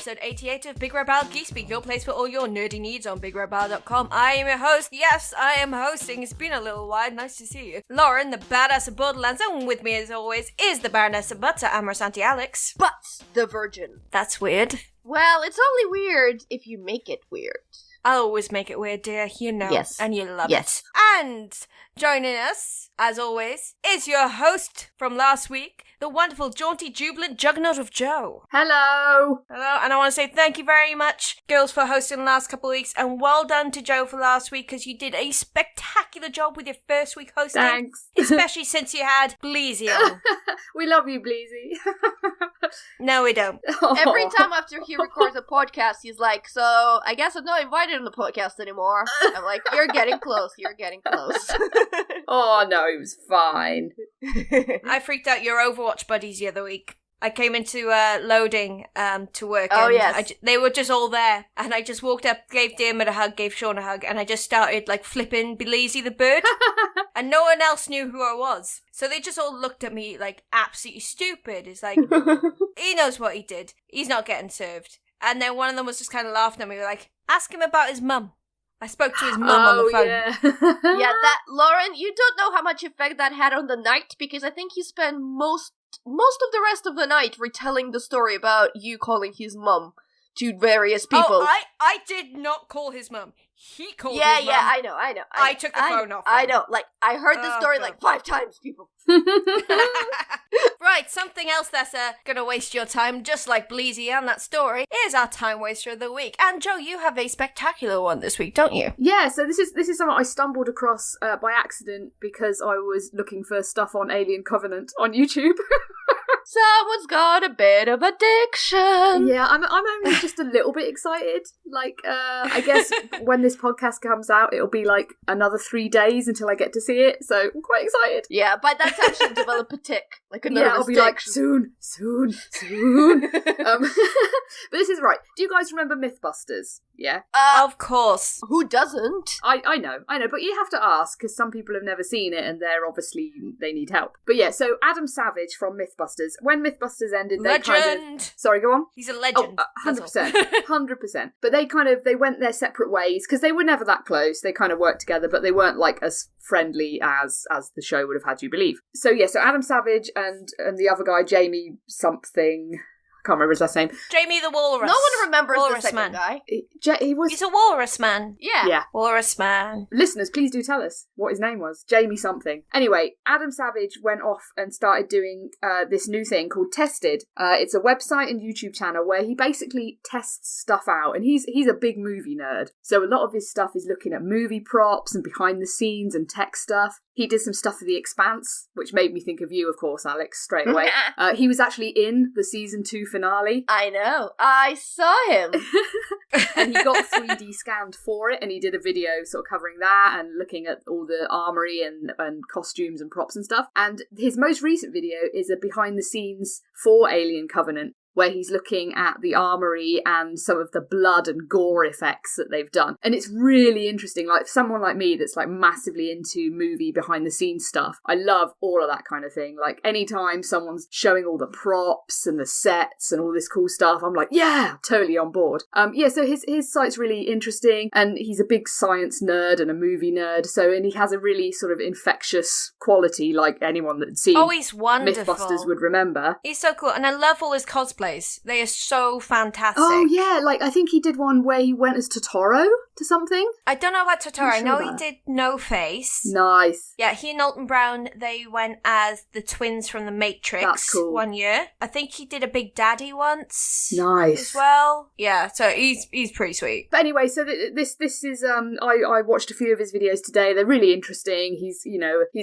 episode 88 of Big Red Ball Geek Speak, your place for all your nerdy needs on BigRedBall.com. I am your host. Yes, I am hosting. It's been a little while. Nice to see you. Lauren, the badass of Borderlands, and with me as always is the Baroness of Butts, Amorsanti Alex. But the Virgin. That's weird. Well, it's only weird if you make it weird. I'll always make it weird, dear. You know. Yes. And you love Yes. it. And joining us, as always, is your host from last week, the wonderful, jaunty, jubilant juggernaut of Joe. Hello! Hello, and I want to say thank you very much, girls, for hosting the last couple of weeks, and well done to Joe for last week, because you did a spectacular job with your first week hosting. Thanks. Especially since you had Bleezy on. We love you, Bleezy. No, we don't. Every time after he records a podcast, he's like, so I guess I'm not invited on the podcast anymore. I'm like, you're getting close, you're getting close. Oh, no, it was fine. I freaked out your Overwatch buddies the other week. I came into loading to work. Oh, and yes. They were just all there. And I just walked up, gave Dermot a hug, gave Sean a hug, and I just started, like, flipping Bleezy the bird. And no one else knew who I was. So they just all looked at me, like, absolutely stupid. It's like, he knows what he did. He's not getting served. And then one of them was just kind of laughing at me, like, ask him about his mum. I spoke to his mum on the phone. Yeah. Yeah, that, Lauren, you don't know how much effect that had on the night, because I think he spent most of the rest of the night retelling the story about you calling his mum to various people. Oh, I did not call his mum. He called his mum. Yeah, I know. I took the phone off him. I know, like, I heard the story God. like 5 times, people. Right, something else that's gonna waste your time, just like Bleezy and that story, is our time waster of the week. And Joe, you have a spectacular one this week, don't you? Yeah, so this is something I stumbled across by accident because I was looking for stuff on Alien Covenant on YouTube. Someone's got a bit of addiction. Yeah, I'm only just a little bit excited. Like, I guess when this podcast comes out, it'll be like another 3 days until I get to see it, so I'm quite excited. Yeah, by that time she'll develop a tick, like a nervous I'll be tick. like, soon. But this is right. Do you guys remember Mythbusters? Yeah? Of course. Who doesn't? I know, but you have to ask, because some people have never seen it, and they need help. But yeah, so Adam Savage from Mythbusters, when Mythbusters ended, they Legend! Sorry, go on? He's a legend. 100%. 100%. But they went their separate ways, because they were never that close. They kind of worked together, but they weren't, like, as friendly as the show would have had you believe. So yeah, so Adam Savage and the other guy, Jamie something... I can't remember his last name. Jamie the Walrus. No one remembers Walrus the second man. guy. He was... He's a walrus man. Yeah. Walrus man. Listeners, please do tell us what his name was. Jamie something. Anyway, Adam Savage went off and started doing this new thing called Tested. It's a website and YouTube channel where he basically tests stuff out. And he's a big movie nerd. So a lot of his stuff is looking at movie props and behind the scenes and tech stuff. He did some stuff for The Expanse, which made me think of you, of course, Alex, straight away. He was actually in the season 2 finale. I know. I saw him. And he got 3D scanned for it, and he did a video sort of covering that and looking at all the armory and costumes and props and stuff. And his most recent video is a behind the scenes for Alien Covenant, where he's looking at the armory and some of the blood and gore effects that they've done. And it's really interesting. Like, someone like me that's like massively into movie behind the scenes stuff, I love all of that kind of thing. Like, anytime someone's showing all the props and the sets and all this cool stuff, I'm like, yeah, totally on board. So his site's really interesting, and he's a big science nerd and a movie nerd, and he has a really sort of infectious quality, like anyone that's seen He's wonderful. Mythbusters would remember. He's so cool, and I love all his cosplays. They are so fantastic. Oh yeah, like I think he did one where he went as Totoro to something. I don't know about Totoro. I know he he did No Face. Nice. Yeah, he and Alton Brown, they went as the twins from The Matrix. That's cool. One year. I think he did a Big Daddy once. Nice. As well. Yeah, so he's pretty sweet. But anyway, so this is I watched a few of his videos today. They're really interesting. He's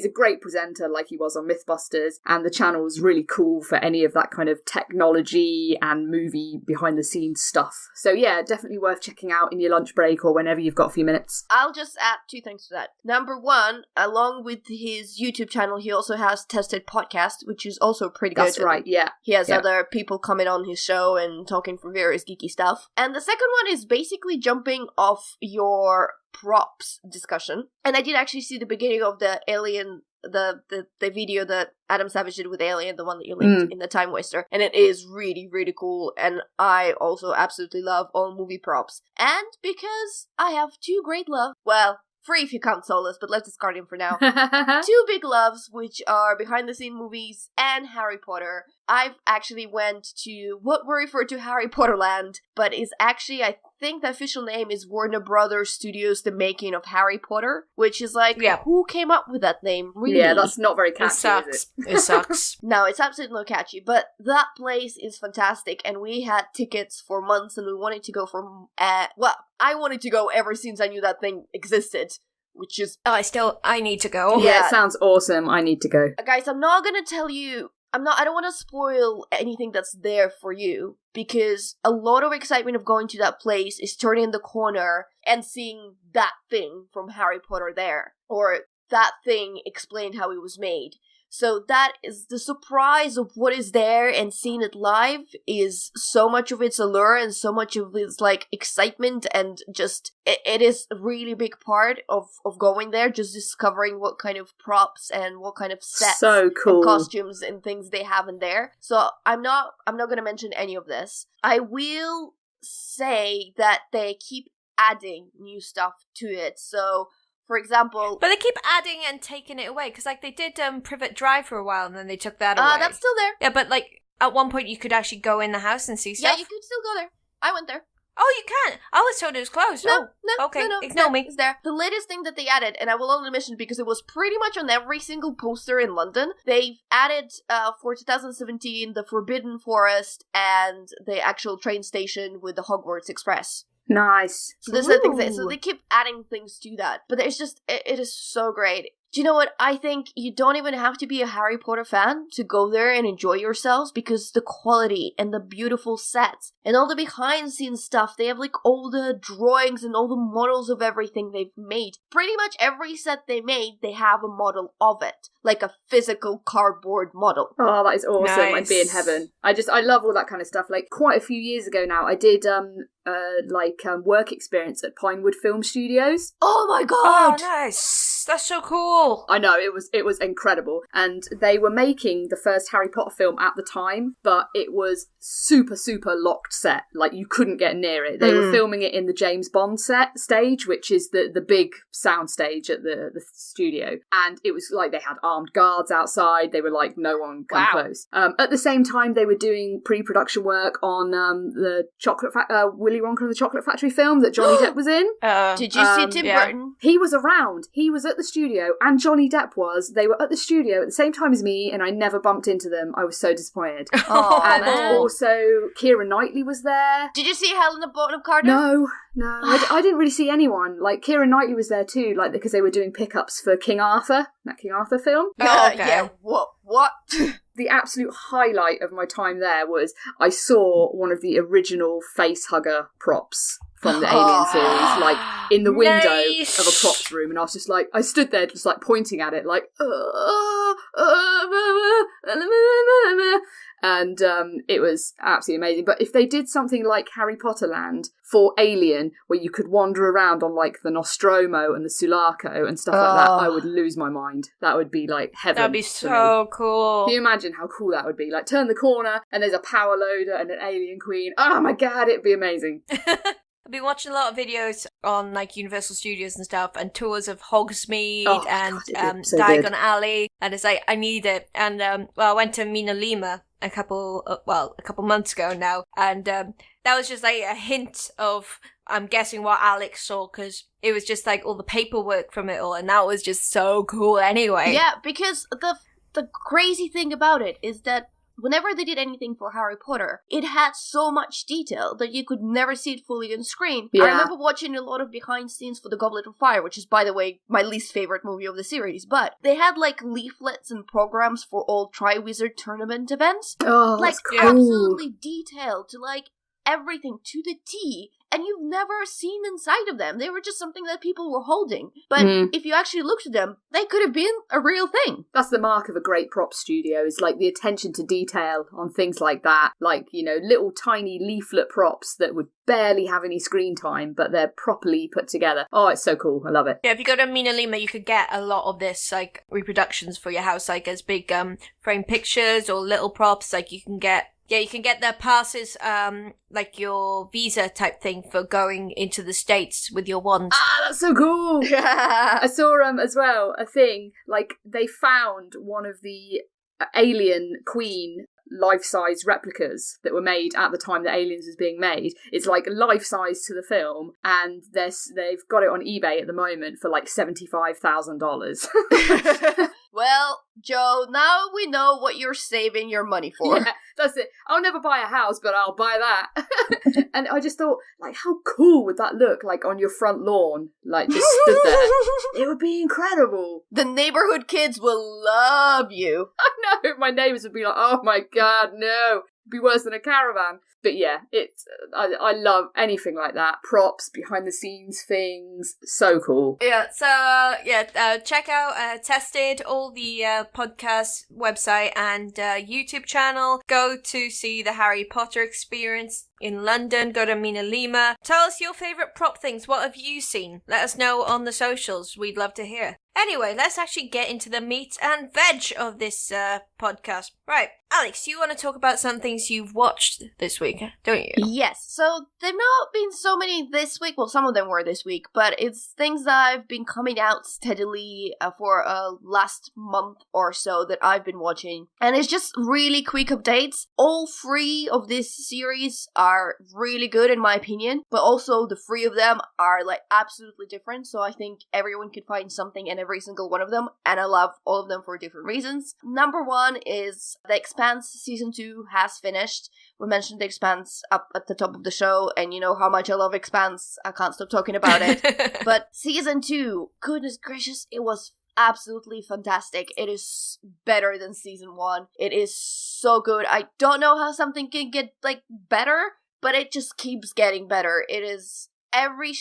a great presenter, like he was on Mythbusters, and the channel's really cool for any of that kind of technology and movie behind the scenes stuff. So yeah, definitely worth checking out in your lunch break or whenever you've got a few minutes. I'll just add 2 things to that. Number 1, along with his YouTube channel, he also has Tested Podcast, which is also pretty good. That's right, yeah. He has other people coming on his show and talking from various geeky stuff. And the second one is basically jumping off your props discussion. And I did actually see the beginning of the Alien the video that Adam Savage did with Alien, the one that you linked in the Time Waster, and it is really, really cool, and I also absolutely love all movie props. And because I have two great love, well, 3 if you count Solus, but let's discard him for now. 2 big loves, which are behind-the-scene movies and Harry Potter. I've actually went to what we refer to Harry Potter Land, but is actually, I think the official name is Warner Brothers Studios The Making of Harry Potter, which is like, who came up with that name, really? Yeah, that's not very catchy, it sucks. is it? It sucks. No, it's absolutely not catchy, but that place is fantastic, and we had tickets for months, and we wanted to go for, I wanted to go ever since I knew that thing existed, which is... I need to go. Yeah, it sounds awesome. I need to go. Guys, I'm not gonna tell you... I don't want to spoil anything that's there for you, because a lot of excitement of going to that place is turning the corner and seeing that thing from Harry Potter there, or that thing explained how it was made. So that is the surprise of what is there, and seeing it live is so much of its allure and so much of its like excitement, and just it is a really big part of going there, just discovering what kind of props and what kind of sets so cool. and costumes and things they have in there. So I'm not going to mention any of this. I will say that they keep adding new stuff to it. So for example... But they keep adding and taking it away, because, like, they did Privet Drive for a while, and then they took that away. That's still there. Yeah, but, like, at one point you could actually go in the house and see stuff? Yeah, you could still go there. I went there. Oh, you can? I was told it was closed. No, okay. no, Ignore me. It's there. The latest thing that they added, and I will only mention because it was pretty much on every single poster in London, they've added, for 2017, the Forbidden Forest and the actual train station with the Hogwarts Express. Nice. So there's the things so they keep adding things to that. But it's just, it is so great. Do you know what? I think you don't even have to be a Harry Potter fan to go there and enjoy yourselves, because the quality and the beautiful sets and all the behind-the-scenes stuff, they have like all the drawings and all the models of everything they've made. Pretty much every set they made, they have a model of it. Like a physical cardboard model. Oh, that is awesome. Nice. I'd be in heaven. I love all that kind of stuff. Like, quite a few years ago now, I did work experience at Pinewood Film Studios. Oh my Oh, god! nice. That's so cool. I know, it was incredible. And they were making the first Harry Potter film at the time, but it was super, super locked set. Like, you couldn't get near it. They were filming it in the James Bond stage, which is the big sound stage at the studio. And it was like they had armed guards outside. They were like, no one come close. At the same time, they were doing pre-production work on the Willy Wonka and the Chocolate Factory film that Johnny Depp was in. Did you see Tim Burton? He was around. He was at the studio, and Johnny Depp was. They were at the studio at the same time as me, and I never bumped into them. I was so disappointed. And also, Keira Knightley was there. Did you see Helena Bonham Carter? No. I didn't really see anyone. Like, Keira Knightley was there too, like, because they were doing pickups for King Arthur, that King Arthur film. Yeah, what? The absolute highlight of my time there was I saw one of the original facehugger props from the Alien series, like, in the window of a props room, and I was just like, I stood there just like pointing at it, like, and it was absolutely amazing. But if they did something like Harry Potter Land for Alien, where you could wander around on like the Nostromo and the Sulaco and stuff like that, I would lose my mind. That would be like heaven. That'd be so cool. Can you imagine how cool that would be? Like, turn the corner and there's a power loader and an alien queen. Oh my god, it'd be amazing. I've been watching a lot of videos on like Universal Studios and stuff, and tours of Hogsmeade and Diagon Alley, and it's like, I need it. And I went to Mina Lima a couple months ago now, and that was just like a hint of, I'm guessing, what Alex saw, because it was just like all the paperwork from it all, and that was just so cool anyway. Yeah, because the crazy thing about it is that whenever they did anything for Harry Potter, it had so much detail that you could never see it fully on screen. Yeah. I remember watching a lot of behind scenes for The Goblet of Fire, which is, by the way, my least favorite movie of the series, but they had like leaflets and programs for all Triwizard Tournament events. Oh, like that's cool. Absolutely detailed to like everything to the T, and you've never seen inside of them. They were just something that people were holding. But if you actually looked at them, they could have been a real thing. That's the mark of a great prop studio, is like the attention to detail on things like that. Like, you know, little tiny leaflet props that would barely have any screen time, but they're properly put together. Oh, it's so cool. I love it. Yeah, if you go to Mina Lima, you could get a lot of this, like, reproductions for your house, like as big frame pictures or little props. Like, you can get the passes, like your visa type thing for going into the States with your wand. Ah, that's so cool. I saw as well a thing, like they found one of the alien queen life-size replicas that were made at the time that Aliens was being made. It's like life-size to the film, and they've got it on eBay at the moment for like $75,000. Well, Joe, now we know what you're saving your money for. Yeah, that's it. I'll never buy a house, but I'll buy that. And I just thought, like, how cool would that look, like, on your front lawn? Like, just stood there. It would be incredible. The neighborhood kids will love you. I know, my neighbours would be like, oh my god, no. It'd be worse than a caravan. But yeah, I love anything like that. Props, behind the scenes things, so cool. Yeah, so check out Tested, all the podcast website and YouTube channel. Go to see the Harry Potter experience in London. Go to Mina Lima. Tell us your favourite prop things. What have you seen? Let us know on the socials. We'd love to hear. Anyway, let's actually get into the meat and veg of this podcast. Right, Alex, you want to talk about some things you've watched this week, don't you? Yes, so there've not been so many this week. Well, some of them were this week, but it's things that I've been coming out steadily for last month or so that I've been watching. And it's just really quick updates. All 3 of this series are really good in my opinion, but also the 3 of them are like absolutely different. So I think everyone can find something in every single one of them, and I love all of them for different reasons. Number 1 is The Expanse Season 2 has finished. We mentioned The Expanse up at the top of the show, and you know how much I love Expanse. I can't stop talking about it. But Season 2, goodness gracious, it was absolutely fantastic. It is better than Season 1. It is so good. I don't know how something can get, like, better, but it just keeps getting better. It is... Every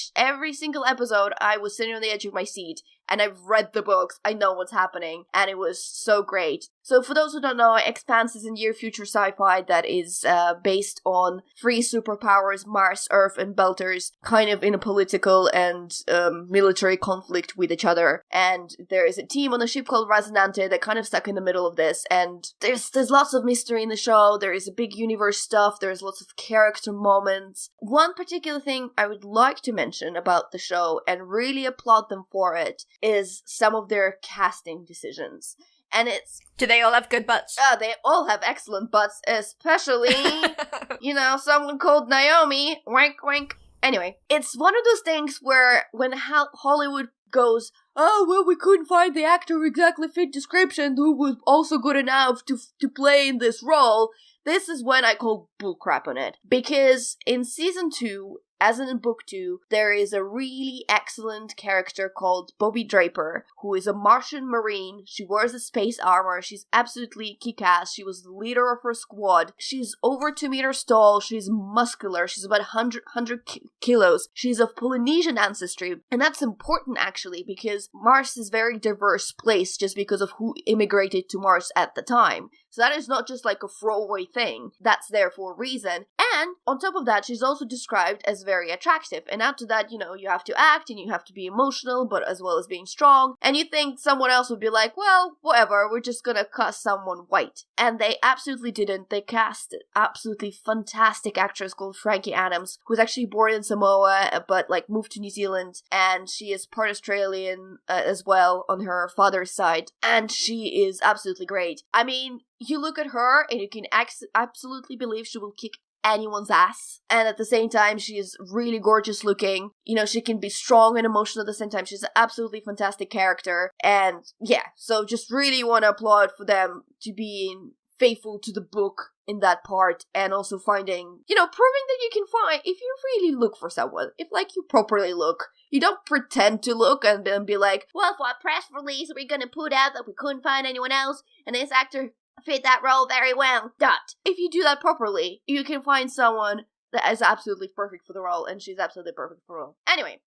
single episode, I was sitting on the edge of my seat, and I've read the books, I know what's happening, and it was so great. So for those who don't know, Expanse is a near-future sci-fi that is based on 3 superpowers, Mars, Earth, and Belters, kind of in a political and military conflict with each other. And there is a team on a ship called Resonante that kind of stuck in the middle of this, and there's lots of mystery in the show, there is a big universe stuff, there's lots of character moments. One particular thing I would like to mention about the show, and really applaud them for it, is some of their casting decisions. And it's... Do they all have good butts? They all have excellent butts, especially, you know, someone called Naomi. Wink, wink. Anyway, it's one of those things where when Hollywood goes, oh, well, we couldn't find the actor who exactly fit description who was also good enough to play in this role, this is when I call bullcrap on it. Because in Season 2, as in Book 2, there is a really excellent character called Bobby Draper, who is a Martian Marine. She wears a space armor. She's absolutely kick-ass. She was the leader of her squad. She's over 2 meters tall. She's muscular. She's about 100 kilos. She's of Polynesian ancestry. And that's important, actually, because Mars is a very diverse place just because of who immigrated to Mars at the time. So that is not just like a throwaway thing. That's there for a reason. And on top of that, she's also described as very attractive. And after that, you know, you have to act and you have to be emotional, but as well as being strong. And you think someone else would be like, well, whatever, we're just gonna cast someone white. And they absolutely didn't. They cast an absolutely fantastic actress called Frankie Adams, who's actually born in Samoa, but like moved to New Zealand. And she is part Australian as well on her father's side. And she is absolutely great. I mean, you look at her and you can absolutely believe she will kick anyone's ass. And at the same time, she is really gorgeous looking. You know, she can be strong and emotional at the same time. She's an absolutely fantastic character. And yeah, so just really want to applaud for them to being faithful to the book in that part, and also finding, you know, proving that you can find, if you really look for someone, if like you properly look, you don't pretend to look and then be like, well, for a press release, we're gonna put out that we couldn't find anyone else, and this actor fit that role very well. If you do that properly, you can find someone that is absolutely perfect for the role, and she's absolutely perfect for the role. Anyway.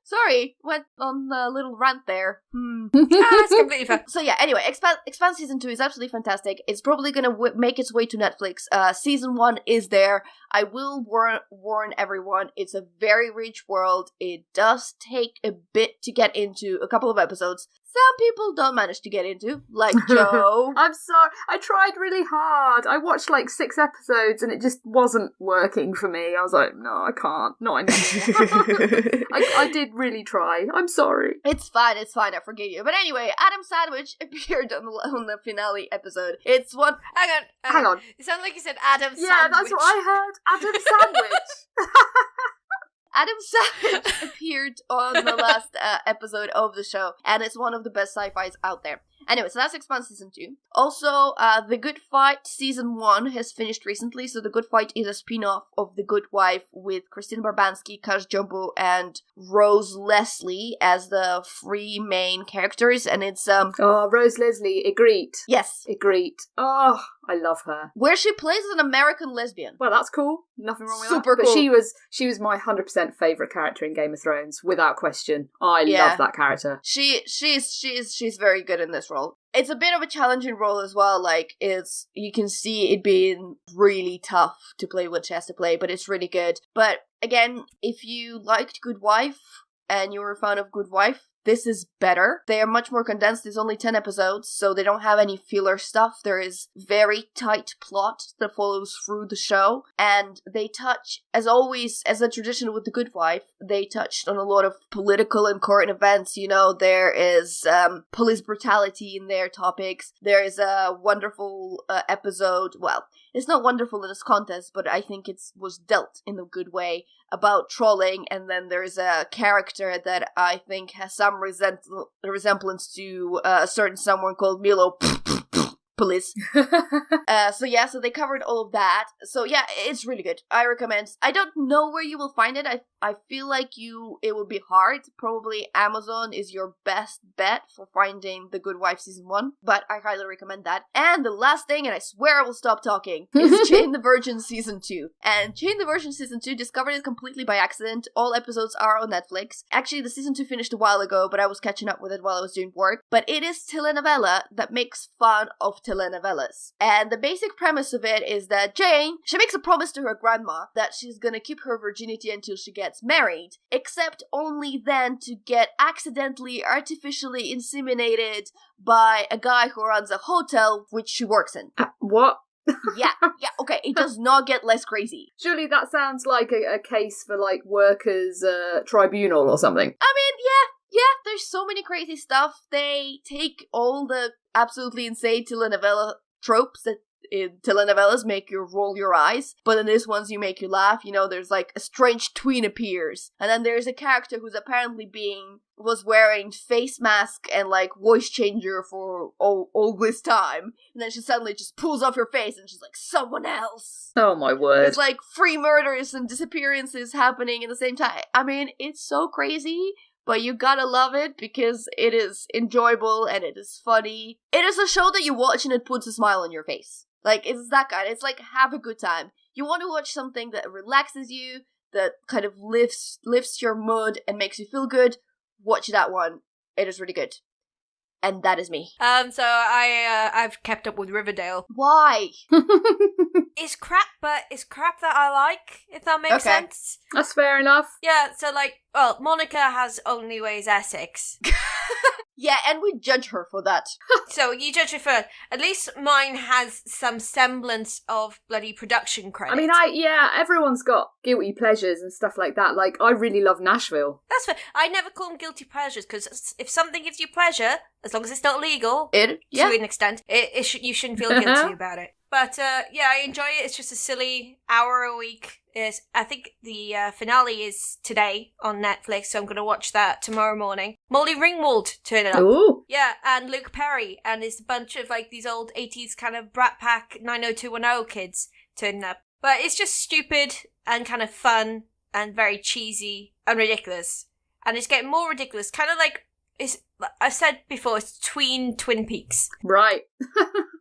Sorry, went on a little rant there. That's completely fair. So yeah, anyway, Expanse Season 2 is absolutely fantastic. It's probably gonna make its way to Netflix. Season 1 is there. I will warn everyone, it's a very rich world. It does take a bit to get into, a couple of episodes. Some people don't manage to get into, like Joe. I'm sorry. I tried really hard. I watched like 6 episodes and it just wasn't working for me. I was like, no, I can't. Not anymore. I did really try. I'm sorry. It's fine, I forgive you. But anyway, Adam Sandwich appeared on the finale episode. It's one... Hang on. on. It sounded like you said Adam Sandwich. Yeah, that's what I heard. Adam Sandwich. Adam Savage appeared on the last episode of the show, and it's one of the best sci-fis out there. Anyway, so that's Expanse Season 2. Also, The Good Fight Season 1 has finished recently, so The Good Fight is a spin-off of The Good Wife with Christine Barbansky, Kash Jumbo, and Rose Leslie as the 3 main characters, and it's, Oh, Rose Leslie, Ygritte. Yes. Ygritte. Oh, I love her. Where she plays as an American lesbian. Well, that's cool. Nothing wrong with Super that. cool. But she was my 100% favourite character in Game of Thrones, without question. I love that character. She's very good in this role. It's a bit of a challenging role as well, like, you can see it being really tough to play what she has to play, but it's really good. But, again, if you liked Good Wife, and you were a fan of Good Wife, this is better. They are much more condensed. There's only 10 episodes, so they don't have any filler stuff. There is very tight plot that follows through the show, and they touch, as always, as a tradition with The Good Wife, they touched on a lot of political and current events. You know, there is police brutality in their topics. There is a wonderful episode, well, it's not wonderful in this context, but I think it was dealt in a good way, about trolling, and then there's a character that I think has some resemblance to a certain someone called Milo Police. So they covered all of that. So yeah, it's really good. I recommend. I don't know where you will find it. I feel like it will be hard. Probably Amazon is your best bet for finding The Good Wife Season 1, but I highly recommend that. And the last thing, and I swear I will stop talking, is Chain the Virgin Season 2. And Chain the Virgin Season 2, discovered it completely by accident. All episodes are on Netflix. Actually, the Season 2 finished a while ago, but I was catching up with it while I was doing work. But it is telenovela that makes fun of telenovelas. And the basic premise of it is that Jane, she makes a promise to her grandma that she's gonna keep her virginity until she gets married, except only then to get accidentally artificially inseminated by a guy who runs a hotel which she works in. What? yeah, okay, it does not get less crazy. Surely that sounds like a case for, like, workers' tribunal or something. I mean, yeah, there's so many crazy stuff. They take all the absolutely insane telenovela tropes that in telenovelas make you roll your eyes, but in this ones you make you laugh. You know, there's like a strange tween appears, and then there's a character who's apparently was wearing face mask and like voice changer for all this time, and then she suddenly just pulls off her face and she's like, someone else. Oh my word. It's like 3 murders and disappearances happening at the same time. I mean, it's so crazy, but you gotta love it because it is enjoyable and it is funny. It is a show that you watch and it puts a smile on your face. Like, it's that kind. It's like, have a good time. You want to watch something that relaxes you, that kind of lifts your mood and makes you feel good, watch that one. It is really good. And that is me. So I've kept up with Riverdale. Why? It's crap, but it's crap that I like, if that makes sense. That's fair enough. Yeah, so like, well, Monica has only ways Essex. Yeah, and we judge her for that. So you judge her for, at least mine has some semblance of bloody production credit. I mean, everyone's got guilty pleasures and stuff like that. Like, I really love Nashville. That's fair. I never call them guilty pleasures, because if something gives you pleasure, as long as it's not legal, to an extent, you shouldn't feel guilty about it. But I enjoy it. It's just a silly hour a week. I think the finale is today on Netflix, so I'm going to watch that tomorrow morning. Molly Ringwald turning up. Ooh. Yeah, and Luke Perry, and it's a bunch of like these old 80s kind of Brat Pack 90210 kids turning up. But it's just stupid and kind of fun and very cheesy and ridiculous. And it's getting more ridiculous, kind of like, I said before, it's tween Twin Peaks. Right.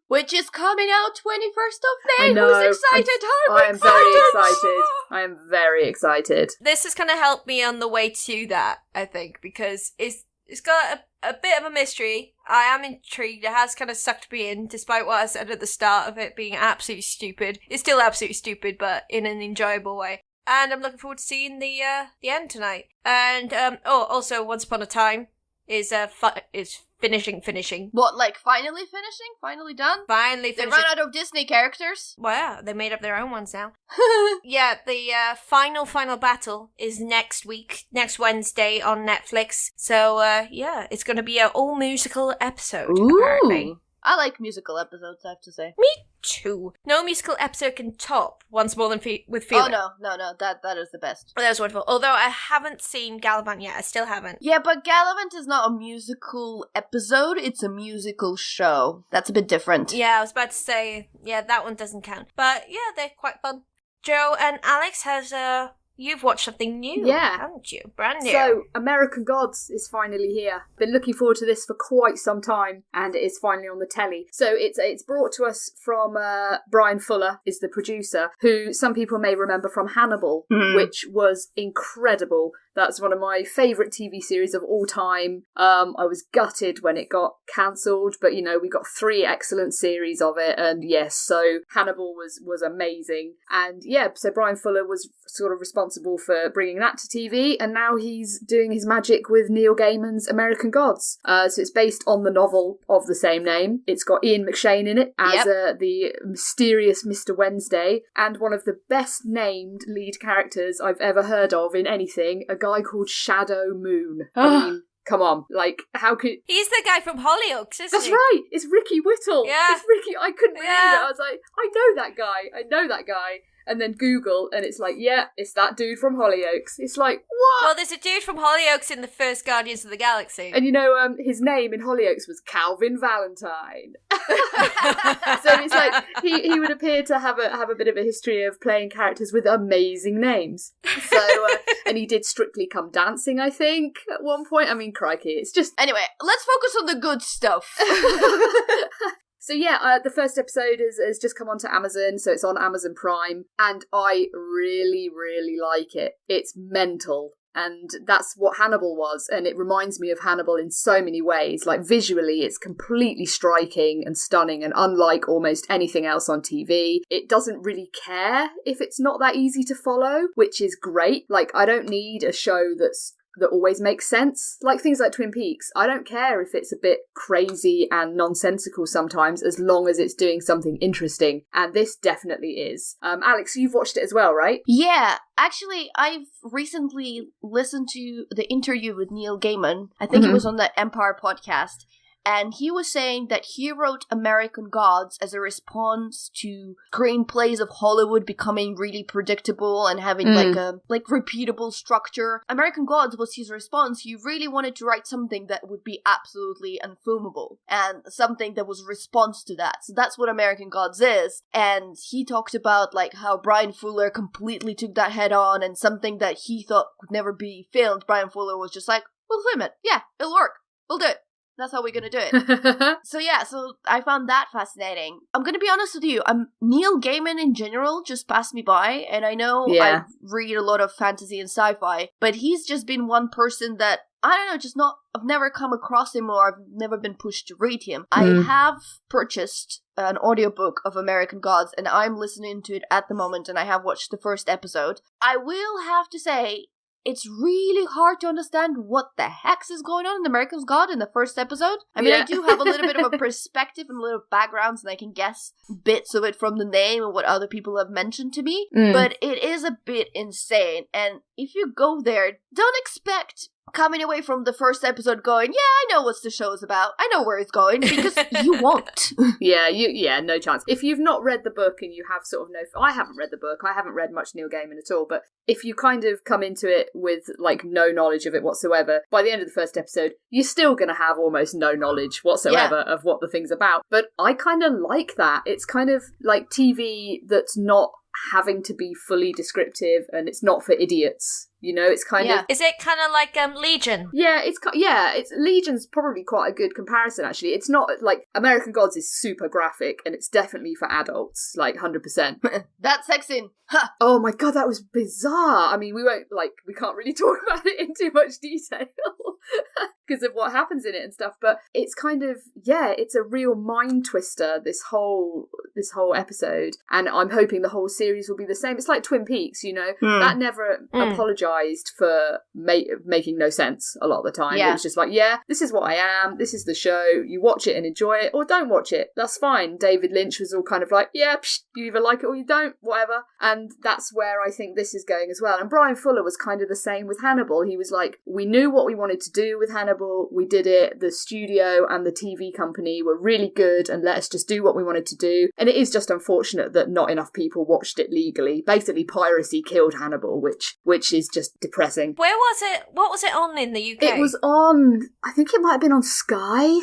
which is coming out 21st of May. I know. Who's excited? I am very excited. I am very excited. This is going to help me on the way to that, I think, because it's got a bit of a mystery. I am intrigued. It has kind of sucked me in, despite what I said at the start of it being absolutely stupid. It's still absolutely stupid, but in an enjoyable way. And I'm looking forward to seeing the end tonight. And also, Once Upon a Time is finishing. What, like finally finishing? Finally done? Finally They finishing. ran out of Disney characters? Well, yeah, they made up their own ones now. Yeah, the final battle is next week, next Wednesday on Netflix. So, yeah, it's going to be an all-musical episode, apparently. I like musical episodes, I have to say. Me too. No musical episode can top Once More Than with Feeling. Oh, no, that is the best. That was wonderful. Although I haven't seen Gallivant yet, I still haven't. Yeah, but Gallivant is not a musical episode, it's a musical show. That's a bit different. Yeah, I was about to say, yeah, that one doesn't count. But yeah, they're quite fun. Joe and Alex you've watched something new, haven't you? Brand new. So, American Gods is finally here. Been looking forward to this for quite some time, and it is finally on the telly. So, it's brought to us from Brian Fuller, is the producer, who some people may remember from Hannibal, which was incredible. That's one of my favourite TV series of all time. I was gutted when it got cancelled, but we got 3 excellent series of it, and yes, so Hannibal was amazing. And yeah, so Brian Fuller was sort of responsible for bringing that to TV, and now he's doing his magic with Neil Gaiman's American Gods. So it's based on the novel of the same name. It's got Ian McShane in it as the mysterious Mr. Wednesday, and one of the best named lead characters I've ever heard of in anything, a guy called Shadow Moon. I mean, come on, like, how could... He's the guy from Hollyoaks, isn't That's he? right, it's Ricky Whittle. Yeah. It's Ricky, I couldn't believe it. I was like, I know that guy. And then Google, and it's like, yeah, it's that dude from Hollyoaks. It's like, what? Well, there's a dude from Hollyoaks in the first Guardians of the Galaxy. And his name in Hollyoaks was Calvin Valentine. So it's like, he would appear to have a bit of a history of playing characters with amazing names. So, and he did Strictly Come Dancing, I think, at one point. I mean, crikey, it's just... Anyway, let's focus on the good stuff. So yeah, the first episode has just come onto Amazon, so it's on Amazon Prime, and I really, really like it. It's mental, and that's what Hannibal was, and it reminds me of Hannibal in so many ways. Like, visually, it's completely striking and stunning, and unlike almost anything else on TV. It doesn't really care if it's not that easy to follow, which is great. Like, I don't need a show that always makes sense. Like things like Twin Peaks, I don't care if it's a bit crazy and nonsensical sometimes, as long as it's doing something interesting. And this definitely is. Alex, you've watched it as well, right? Yeah, actually, I've recently listened to the interview with Neil Gaiman. I think it was on the Empire podcast. And he was saying that he wrote American Gods as a response to screenplays of Hollywood becoming really predictable and having like a repeatable structure. American Gods was his response. He really wanted to write something that would be absolutely unfilmable and something that was a response to that. So that's what American Gods is. And he talked about like how Brian Fuller completely took that head on, and something that he thought could never be filmed, Brian Fuller was just like, we'll film it. Yeah, it'll work. We'll do it. That's how we're gonna do it. So I found that fascinating. I'm gonna be honest with you, Neil Gaiman in general just passed me by, and I know I read a lot of fantasy and sci-fi, but he's just been one person that, I don't know, I've never come across him, or I've never been pushed to read him. I have purchased an audiobook of American Gods, and I'm listening to it at the moment, and I have watched the first episode. I will have to say, it's really hard to understand what the heck is going on in American God in the first episode. I mean, I do have a little bit of a perspective and a little backgrounds, and I can guess bits of it from the name and what other people have mentioned to me. But it is a bit insane. And if you go there, don't expect coming away from the first episode going, yeah, I know what the show is about. I know where it's going, because you won't. No chance. If you've not read the book and you have sort of I haven't read the book. I haven't read much Neil Gaiman at all. But if you kind of come into it with like no knowledge of it whatsoever, by the end of the first episode, you're still going to have almost no knowledge whatsoever of what the thing's about. But I kind of like that. It's kind of like TV that's not having to be fully descriptive, and it's not for idiots. You know, it's kind of... Is it kind of like Legion? Yeah, it's Legion's probably quite a good comparison, actually. It's not, like, American Gods is super graphic, and it's definitely for adults, like, 100%. That's sexing. Ha! Oh my god, that was bizarre. I mean, we can't really talk about it in too much detail because of what happens in it and stuff, but it's kind of, it's a real mind twister, this whole episode, and I'm hoping the whole series will be the same. It's like Twin Peaks, you know, that never apologised for making no sense a lot of the time. It was just like, this is what I am, this is the show, you watch it and enjoy it, or don't watch it, that's fine. David Lynch was all kind of like, you either like it or you don't, whatever. And that's where I think this is going as well. And Brian Fuller was kind of the same with Hannibal. He was like, we knew what we wanted to do with Hannibal, we did it, the studio and the TV company were really good and let us just do what we wanted to do. And it is just unfortunate that not enough people watched it legally. Basically, piracy killed Hannibal, which is just depressing. Where was it? What was it on in the UK? It was on, I think it might have been on Sky.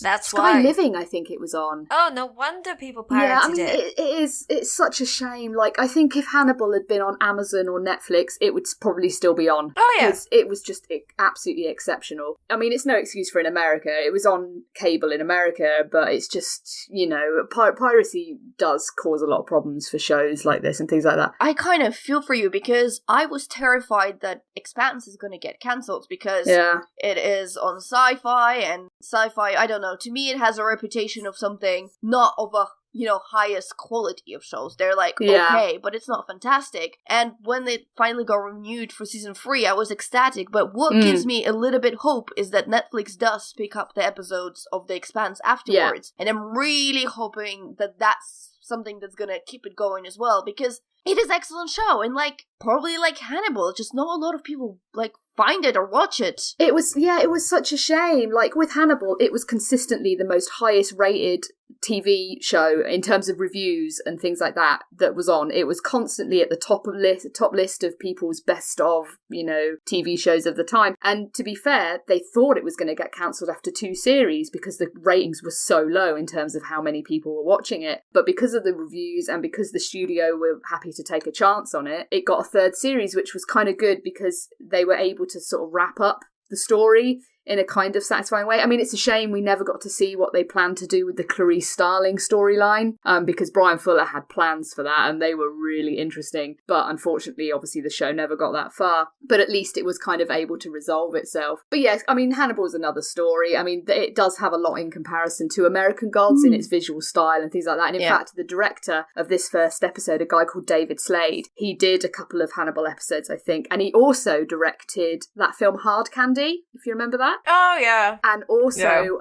That's Sky why. Living, I think it was on. Oh, no wonder people pirated it. It's such a shame. Like, I think if Hannibal had been on Amazon or Netflix, it would probably still be on. Oh, yeah. It was just absolutely exceptional. I mean, it's no excuse for in America. It was on cable in America, but it's just, you know, piracy does cause a lot of problems for shows like this and things like that. I kind of feel for you because I was terrified that Expanse is going to get cancelled because it is on sci-fi, and sci-fi, I don't know, to me it has a reputation of something not of a, you know, highest quality of shows. They're like, okay, but it's not fantastic. And when they finally got renewed for season 3, I was ecstatic. But what gives me a little bit hope is that Netflix does pick up the episodes of The Expanse afterwards. And I'm really hoping that that's something that's gonna keep it going as well, because it is an excellent show, and like, probably like Hannibal, just not a lot of people like find it or watch it. It was such a shame. Like, with Hannibal, it was consistently the most highest rated TV show in terms of reviews and things like that was on. It was constantly at the top list of people's best of, you know, TV shows of the time. And to be fair, they thought it was going to get cancelled after 2 series because the ratings were so low in terms of how many people were watching it. But because of the reviews and because the studio were happy to take a chance on it, it got a 3rd series, which was kind of good because they were able to sort of wrap up the story in a kind of satisfying way. I mean, it's a shame we never got to see what they planned to do with the Clarice Starling storyline, because Brian Fuller had plans for that and they were really interesting. But unfortunately, obviously, the show never got that far. But at least it was kind of able to resolve itself. But yes, I mean, Hannibal's another story. I mean, it does have a lot in comparison to American Gods in its visual style and things like that. And in fact, the director of this first episode, a guy called David Slade, he did a couple of Hannibal episodes, I think. And he also directed that film Hard Candy, if you remember that. Oh, yeah. And also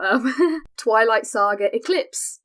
Twilight Saga Eclipse,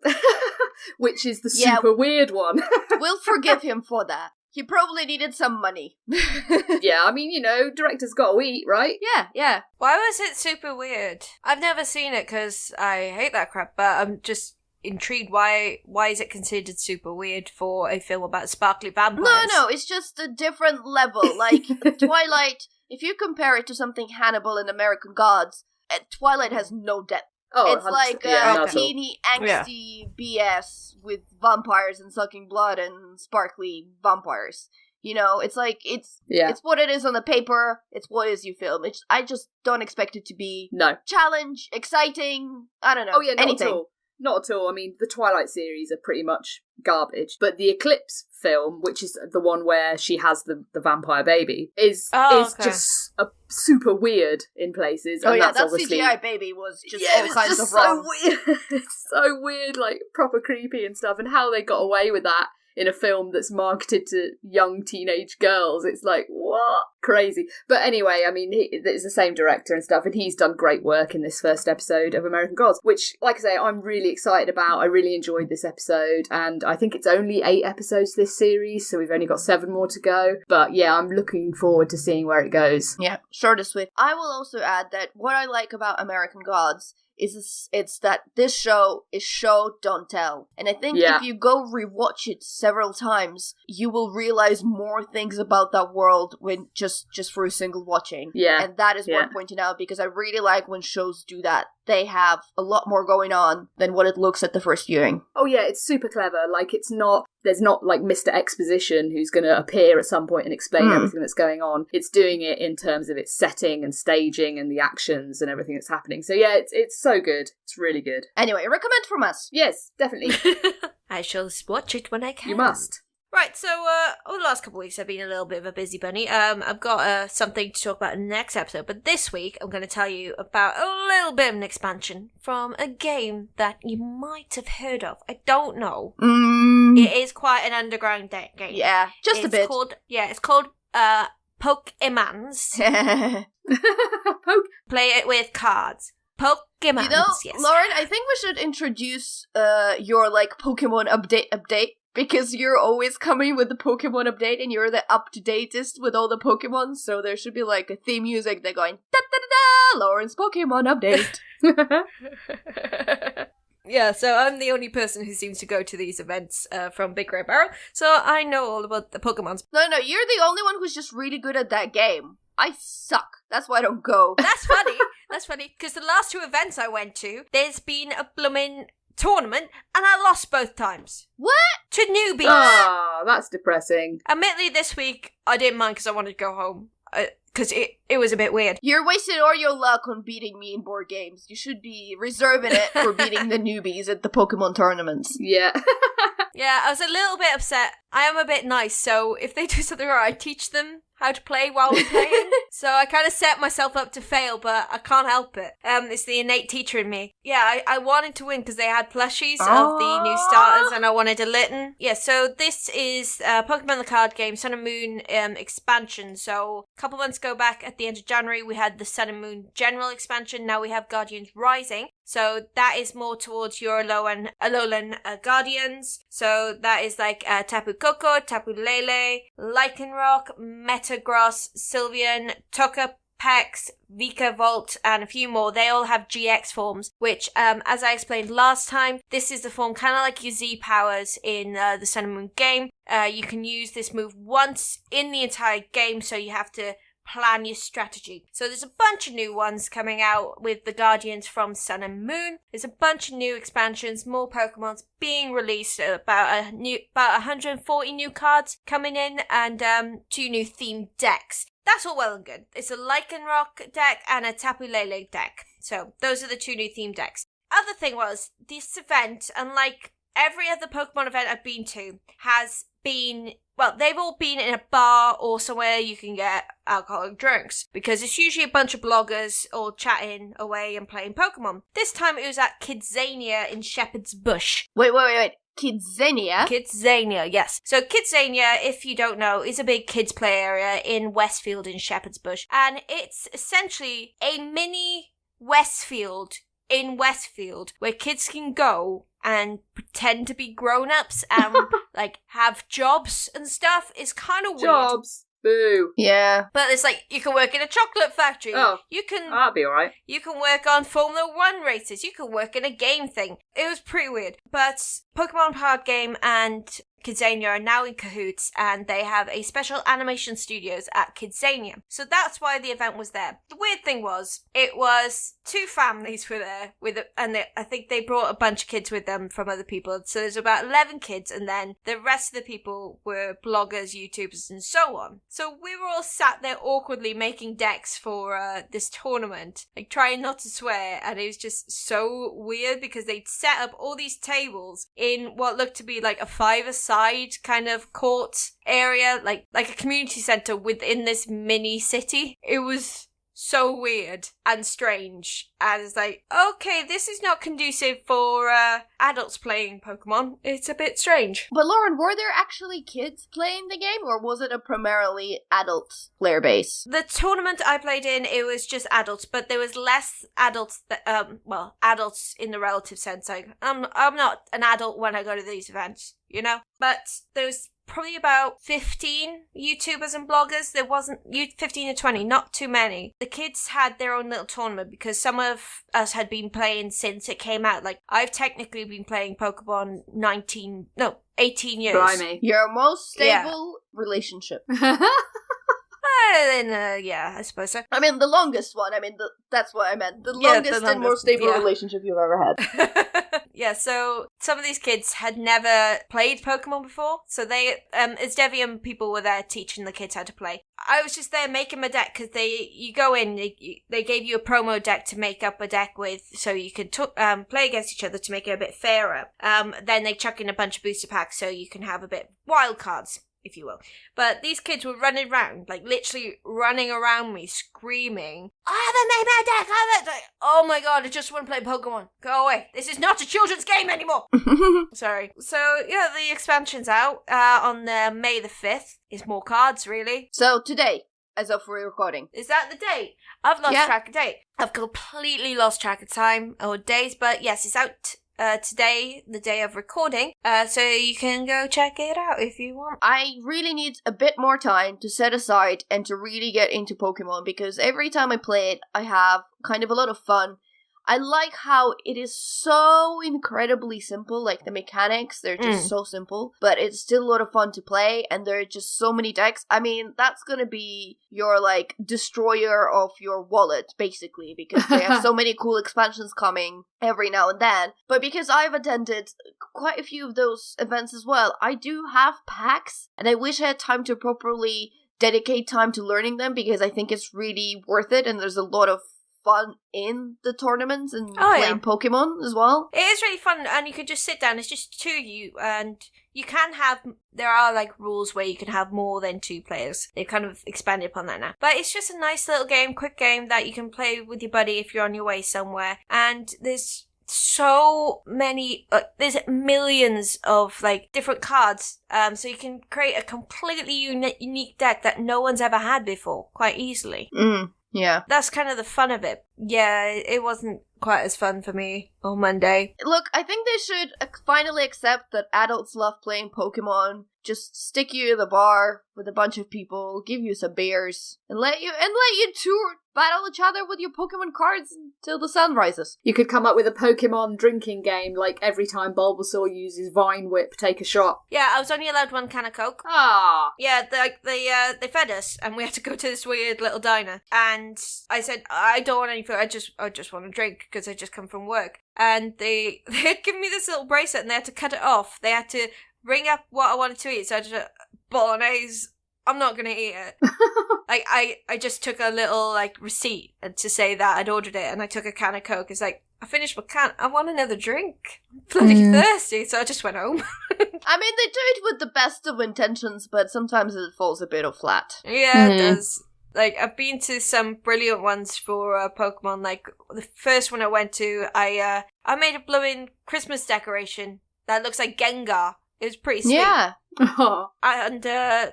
which is the super weird one. We'll forgive him for that. He probably needed some money. Yeah, I mean, you know, directors got to eat, right? Yeah. Why was it super weird? I've never seen it because I hate that crap, but I'm just intrigued. Why is it considered super weird for a film about sparkly vampires? No, it's just a different level. Like, Twilight, if you compare it to something Hannibal and American Gods, Twilight has no depth. Oh, it's like teeny, angsty BS with vampires and sucking blood and sparkly vampires. You know, it's like, it's what it is on the paper, it's what is you film. I just don't expect it to be challenge, exciting, I don't know, anything. Not at all. I mean, the Twilight series are pretty much garbage. But the Eclipse film, which is the one where she has the vampire baby, is just super weird in places. And that's obviously... CGI baby was just all kinds of wrong. Weird. It's so weird, like proper creepy and stuff. And how they got away with that in a film that's marketed to young teenage girls. It's like, what? Crazy. But anyway, I mean, it's the same director and stuff, and he's done great work in this first episode of American Gods, which, like I say, I'm really excited about. I really enjoyed this episode, and I think it's only 8 episodes this series, so we've only got 7 more to go. But yeah, I'm looking forward to seeing where it goes. Yeah, short and sweet. I will also add that what I like about American Gods it's that this show is show, don't tell. And I think if you go rewatch it several times, you will realize more things about that world when just just for a single watching. Yeah. And that is worth pointing out, because I really like when shows do that. They have a lot more going on than what it looks at the first viewing. Oh yeah, it's super clever. Like, there's not like Mr. Exposition who's going to appear at some point and explain everything that's going on. It's doing it in terms of its setting and staging and the actions and everything that's happening. So yeah, it's so good. It's really good. Anyway, recommend from us. Yes, definitely. I shall watch it when I can. You must. Right, so over the last couple of weeks I've been a little bit of a busy bunny. I've got something to talk about in the next episode, but this week I'm going to tell you about a little bit of an expansion from a game that you might have heard of. I don't know. It is quite an underground game. Yeah, just a bit. It's called Pokemans. Play it with cards. Pokemans. You know, yes. Lauren, I think we should introduce your like Pokemon update. Because you're always coming with the Pokemon update and you're the up-to-datest with all the Pokemon, so there should be like a theme music that's going da-da-da-da, Lauren's Pokemon update. Yeah, so I'm the only person who seems to go to these events from Big Red Barrel, so I know all about the Pokemons. No, you're the only one who's just really good at that game. I suck. That's why I don't go. That's funny, because the last 2 events I went to, there's been a bloomin' tournament, and I lost both times. What? To newbies. Oh, that's depressing. Admittedly, this week, I didn't mind because I wanted to go home. Because it was a bit weird. You're wasting all your luck on beating me in board games. You should be reserving it for beating the newbies at the Pokemon tournaments. Yeah. Yeah, I was a little bit upset. I am a bit nice, so if they do something wrong, I teach them how to play while we're playing. So I kind of set myself up to fail, but I can't help it. It's the innate teacher in me. Yeah, I wanted to win because they had plushies of the new starters, and I wanted a Litten. Yeah, so this is Pokemon the card game, Sun and Moon expansion. So a couple months ago back at the end of January, we had the Sun and Moon general expansion. Now we have Guardians Rising. So that is more towards your Alolan Guardians. So that is like Tapu Koko, Tapu Lele, Lycanroc, Metagross, Sylveon, Togepex, Vikavolt, and a few more. They all have GX forms, which, as I explained last time, this is the form kind of like your Z powers in the Sun and Moon game. You can use this move once in the entire game, so you have to plan your strategy. So there's a bunch of new ones coming out with the Guardians from Sun and Moon. There's a bunch of new expansions, more Pokemons being released, about 140 new cards coming in, and 2 new themed decks. That's all well and good. It's a Lycanroc deck and a Tapu Lele deck. So those are the 2 new themed decks. Other thing was, this event, unlike every other Pokemon event I've been to, has been, well, they've all been in a bar or somewhere you can get alcoholic drinks, because it's usually a bunch of bloggers all chatting away and playing Pokemon. This time it was at Kidzania in Shepherd's Bush. Wait. Kidzania? Kidzania, yes. So Kidzania, if you don't know, is a big kids play area in Westfield in Shepherd's Bush. And it's essentially a mini Westfield in Westfield where kids can go and pretend to be grown-ups and like have jobs and stuff. Is kind of weird. Jobs. Boo. Yeah. But it's like, you can work in a chocolate factory. Oh, you can that'll be alright. You can work on Formula 1 races. You can work in a game thing. It was pretty weird. But Pokemon Card Game and Kidzania are now in cahoots, and they have a special animation studios at Kidzania. So that's why the event was there. The weird thing was, it was 2 families were there, I think they brought a bunch of kids with them from other people. So there's about 11 kids, and then the rest of the people were bloggers, YouTubers, and so on. So we were all sat there awkwardly making decks for this tournament, like trying not to swear, and it was just so weird because they'd set up all these tables in what looked to be like a 5-a-side kind of court area, like a community center within this mini city. It was so weird and strange, and it's like, okay, this is not conducive for adults playing Pokemon. It's a bit strange. But Lauren, were there actually kids playing the game, or was it a primarily adult player base? The tournament I played in, it was just adults, but there was less adults adults in the relative sense. I'm not an adult when I go to these events, you know? But there was probably about 15 YouTubers and bloggers. There wasn't 15 or 20, not too many. The kids had their own little tournament because some of us had been playing since it came out. Like, I've technically been playing Pokemon 18 years. Blimey. Your most stable relationship. within, I suppose so. I mean, the longest one. I mean, that's what I meant. The longest and most stable relationship you've ever had. Yeah, so some of these kids had never played Pokemon before, so they, as Devi and people were there teaching the kids how to play. I was just there making my deck, because you go in, they gave you a promo deck to make up a deck with, so you could play against each other to make it a bit fairer. Then they chuck in a bunch of booster packs so you can have a bit wild cards, if you will. But these kids were running around, like literally running around me, screaming, I haven't made my deck, I haven't. Oh my god, I just want to play Pokemon. Go away. This is not a children's game anymore. Sorry. So, yeah, the expansion's out on May the 5th. It's more cards, really. So, today, as of re-recording. Is that the date? I've lost track of date. I've completely lost track of time or days, but yes, it's out today, the day of recording, so you can go check it out if you want. I really need a bit more time to set aside and to really get into Pokemon, because every time I play it, I have kind of a lot of fun. I like how it is so incredibly simple, like the mechanics, they're just so simple, but it's still a lot of fun to play, and there are just so many decks. I mean, that's gonna be your, like, destroyer of your wallet, basically, because they have so many cool expansions coming every now and then. But because I've attended quite a few of those events as well, I do have packs, and I wish I had time to properly dedicate time to learning them, because I think it's really worth it, and there's a lot of fun in the tournaments and playing Pokemon as well. It is really fun, and you can just sit down. It's just two of you, and you can have, there are like rules where you can have more than two players. They've kind of expanded upon that now. But it's just a nice little game, quick game that you can play with your buddy if you're on your way somewhere. And there's so many, there's millions of like different cards, so you can create a completely unique deck that no one's ever had before quite easily. Yeah. That's kind of the fun of it. Yeah, it wasn't quite as fun for me on Monday. Look, I think they should finally accept that adults love playing Pokemon. Just stick you in the bar with a bunch of people, give you some beers, and let you tour battle each other with your Pokemon cards until the sun rises. You could come up with a Pokemon drinking game, like every time Bulbasaur uses Vine Whip, take a shot. Yeah, I was only allowed one can of Coke. Ah. Yeah, they fed us, and we had to go to this weird little diner. And I said, I don't want any food, I just want to drink, because I just come from work. And they had given me this little bracelet, and they had to cut it off. They had to ring up what I wanted to eat, so I just bolognese. I'm not gonna eat it. Like I just took a little like receipt to say that I'd ordered it, and I took a can of Coke. It's like, I finished my can. I want another drink. I'm bloody thirsty, so I just went home. I mean, they do it with the best of intentions, but sometimes it falls a bit flat. Yeah, it does. Like, I've been to some brilliant ones for Pokemon. Like, the first one I went to, I made a blooming Christmas decoration that looks like Gengar. It was pretty sweet. Yeah. And,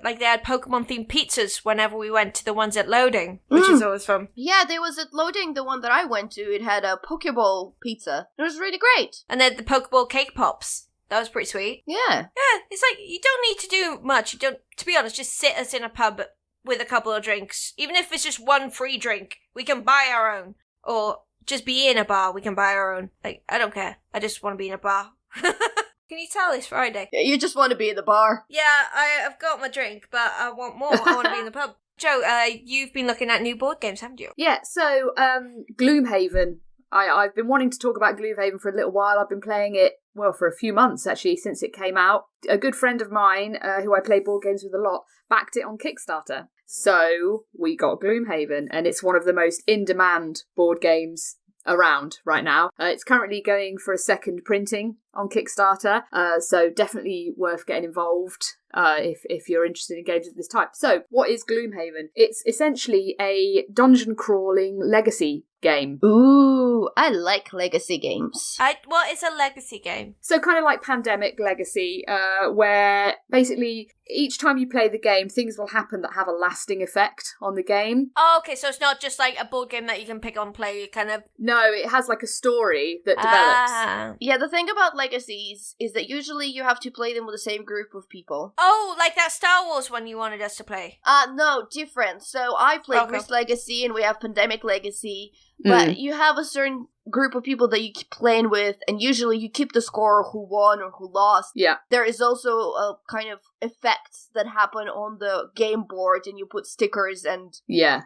like, they had Pokemon-themed pizzas whenever we went to the ones at Loading, which is always fun. Yeah, there was at Loading, the one that I went to, it had a Pokeball pizza. It was really great. And then the Pokeball cake pops. That was pretty sweet. Yeah. Yeah, it's like, you don't need to do much. You don't, to be honest, just sit us in a pub with a couple of drinks. Even if it's just one free drink, we can buy our own. Or just be in a bar, we can buy our own. Like, I don't care. I just want to be in a bar. Can you tell it's Friday? Yeah, you just want to be in the bar. Yeah, I've got my drink, but I want more. I want to be in the pub. Joe, you've been looking at new board games, haven't you? Yeah, so Gloomhaven. I've been wanting to talk about Gloomhaven for a little while. I've been playing it, well, for a few months, actually, since it came out. A good friend of mine, who I play board games with a lot, backed it on Kickstarter. So we got Gloomhaven, and it's one of the most in-demand board games around right now. It's currently going for a second printing on Kickstarter, so definitely worth getting involved if you're interested in games of this type. So, what is Gloomhaven? It's essentially a dungeon crawling legacy game. Ooh, I like legacy games. What is a legacy game? So kind of like Pandemic Legacy, where basically each time you play the game, things will happen that have a lasting effect on the game. Oh, okay, so it's not just like a board game that you can pick on play, kind of... No, it has like a story that develops. Yeah, the thing about legacies is that usually you have to play them with the same group of people. Oh, like that Star Wars one you wanted us to play. No, different. So I played Gris Legacy and we have Pandemic Legacy. But you have a certain group of people that you keep playing with, and usually you keep the score who won or who lost. Yeah. There is also a kind of effects that happen on the game board, and you put stickers, and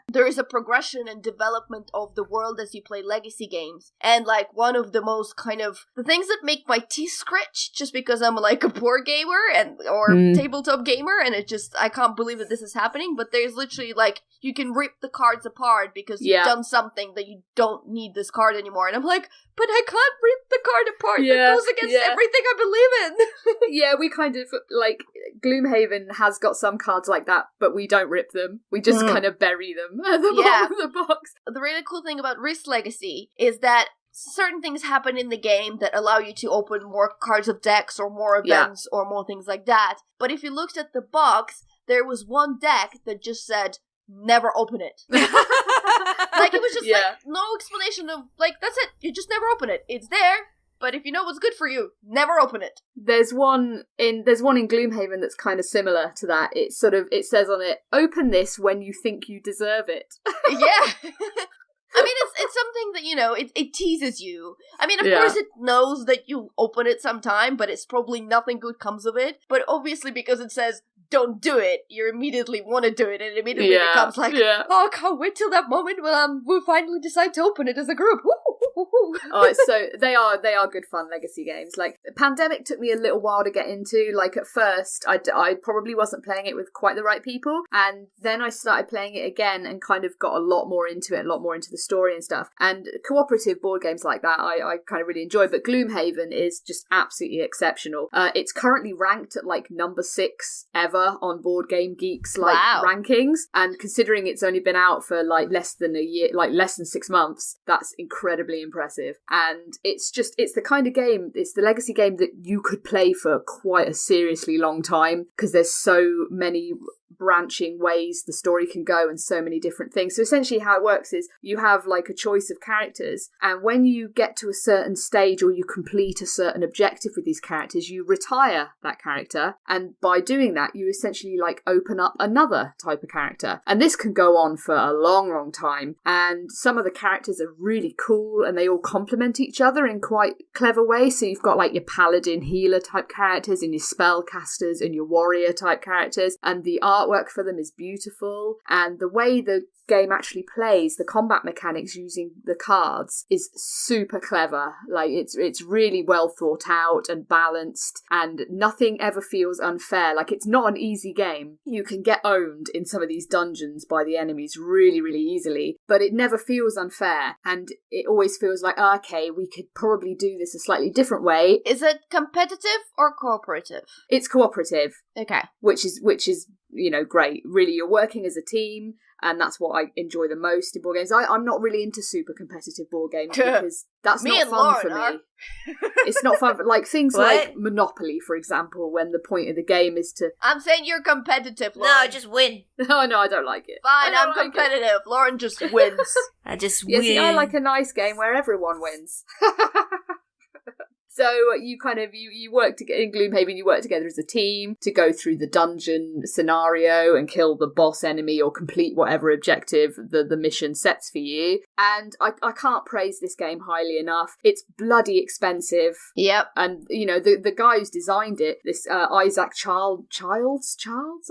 there is a progression and development of the world as you play legacy games. And like one of the most kind of the things that make my teeth scratch, just because I'm like a board gamer or tabletop gamer, and I can't believe that this is happening, but there's literally like you can rip the cards apart because you've done something that you don't need this card anymore. And I'm like, but I can't rip the card apart. That goes against everything I believe in. Yeah, we kind of, like, Gloomhaven has got some cards like that, but we don't rip them. We just kind of bury them at the bottom of the box. The really cool thing about Risk Legacy is that certain things happen in the game that allow you to open more cards of decks or more events or more things like that. But if you looked at the box, there was one deck that just said, never open it. Like, it was just like no explanation of like, that's it, you just never open it. It's there, but if you know what's good for you, never open it. There's one in Gloomhaven that's kind of similar to that. It says on it, open this when you think you deserve it. Yeah. I mean, it's something that, you know, it teases you. I mean, of course it knows that you open it sometime, but it's probably nothing good comes of it. But obviously, because it says, don't do it, you immediately want to do it, and it immediately becomes like, oh, I can't wait till that moment when we'll finally decide to open it as a group. Oh, so they are good fun legacy games. Like, Pandemic took me a little while to get into. Like, at first, I probably wasn't playing it with quite the right people, and then I started playing it again and kind of got a lot more into it, a lot more into the story and stuff. And cooperative board games like that, I kind of really enjoy. But Gloomhaven is just absolutely exceptional. It's currently ranked at like number 6 ever on Board Game Geek's like rankings, and considering it's only been out for like less than a year, like less than 6 months, that's incredibly impressive. And it's the kind of game, it's the legacy game that you could play for quite a seriously long time, because there's so many branching ways the story can go and so many different things. So essentially how it works is you have like a choice of characters, and when you get to a certain stage or you complete a certain objective with these characters, you retire that character, and by doing that you essentially like open up another type of character. And this can go on for a long time, and some of the characters are really cool and they all complement each other in quite clever ways. So you've got like your paladin healer type characters and your spellcasters and your warrior type characters, and the artwork for them is beautiful, and the way the game actually plays, the combat mechanics using the cards is super clever. Like, it's really well thought out and balanced, and nothing ever feels unfair. Like, it's not an easy game. You can get owned in some of these dungeons by the enemies really easily, but it never feels unfair, and it always feels like, okay, we could probably do this a slightly different way. Is it competitive or cooperative? It's cooperative. Okay. Which is you know, great. Really, you're working as a team, and that's what I enjoy the most in board games. I'm not really into super competitive board games because that's not fun for me. It's not fun. Like things like Monopoly, for example, when the point of the game is to... I'm saying you're competitive, Lauren. No, just win. Oh, no, I don't like it. Fine, I'm competitive. Lauren just wins. I just win. See, I like a nice game where everyone wins. So you kind of, you work together in Gloomhaven, you work together as a team to go through the dungeon scenario and kill the boss enemy or complete whatever objective the mission sets for you. And I can't praise this game highly enough. It's bloody expensive. Yep. And, you know, the guy who's designed it, this Isaac Childs?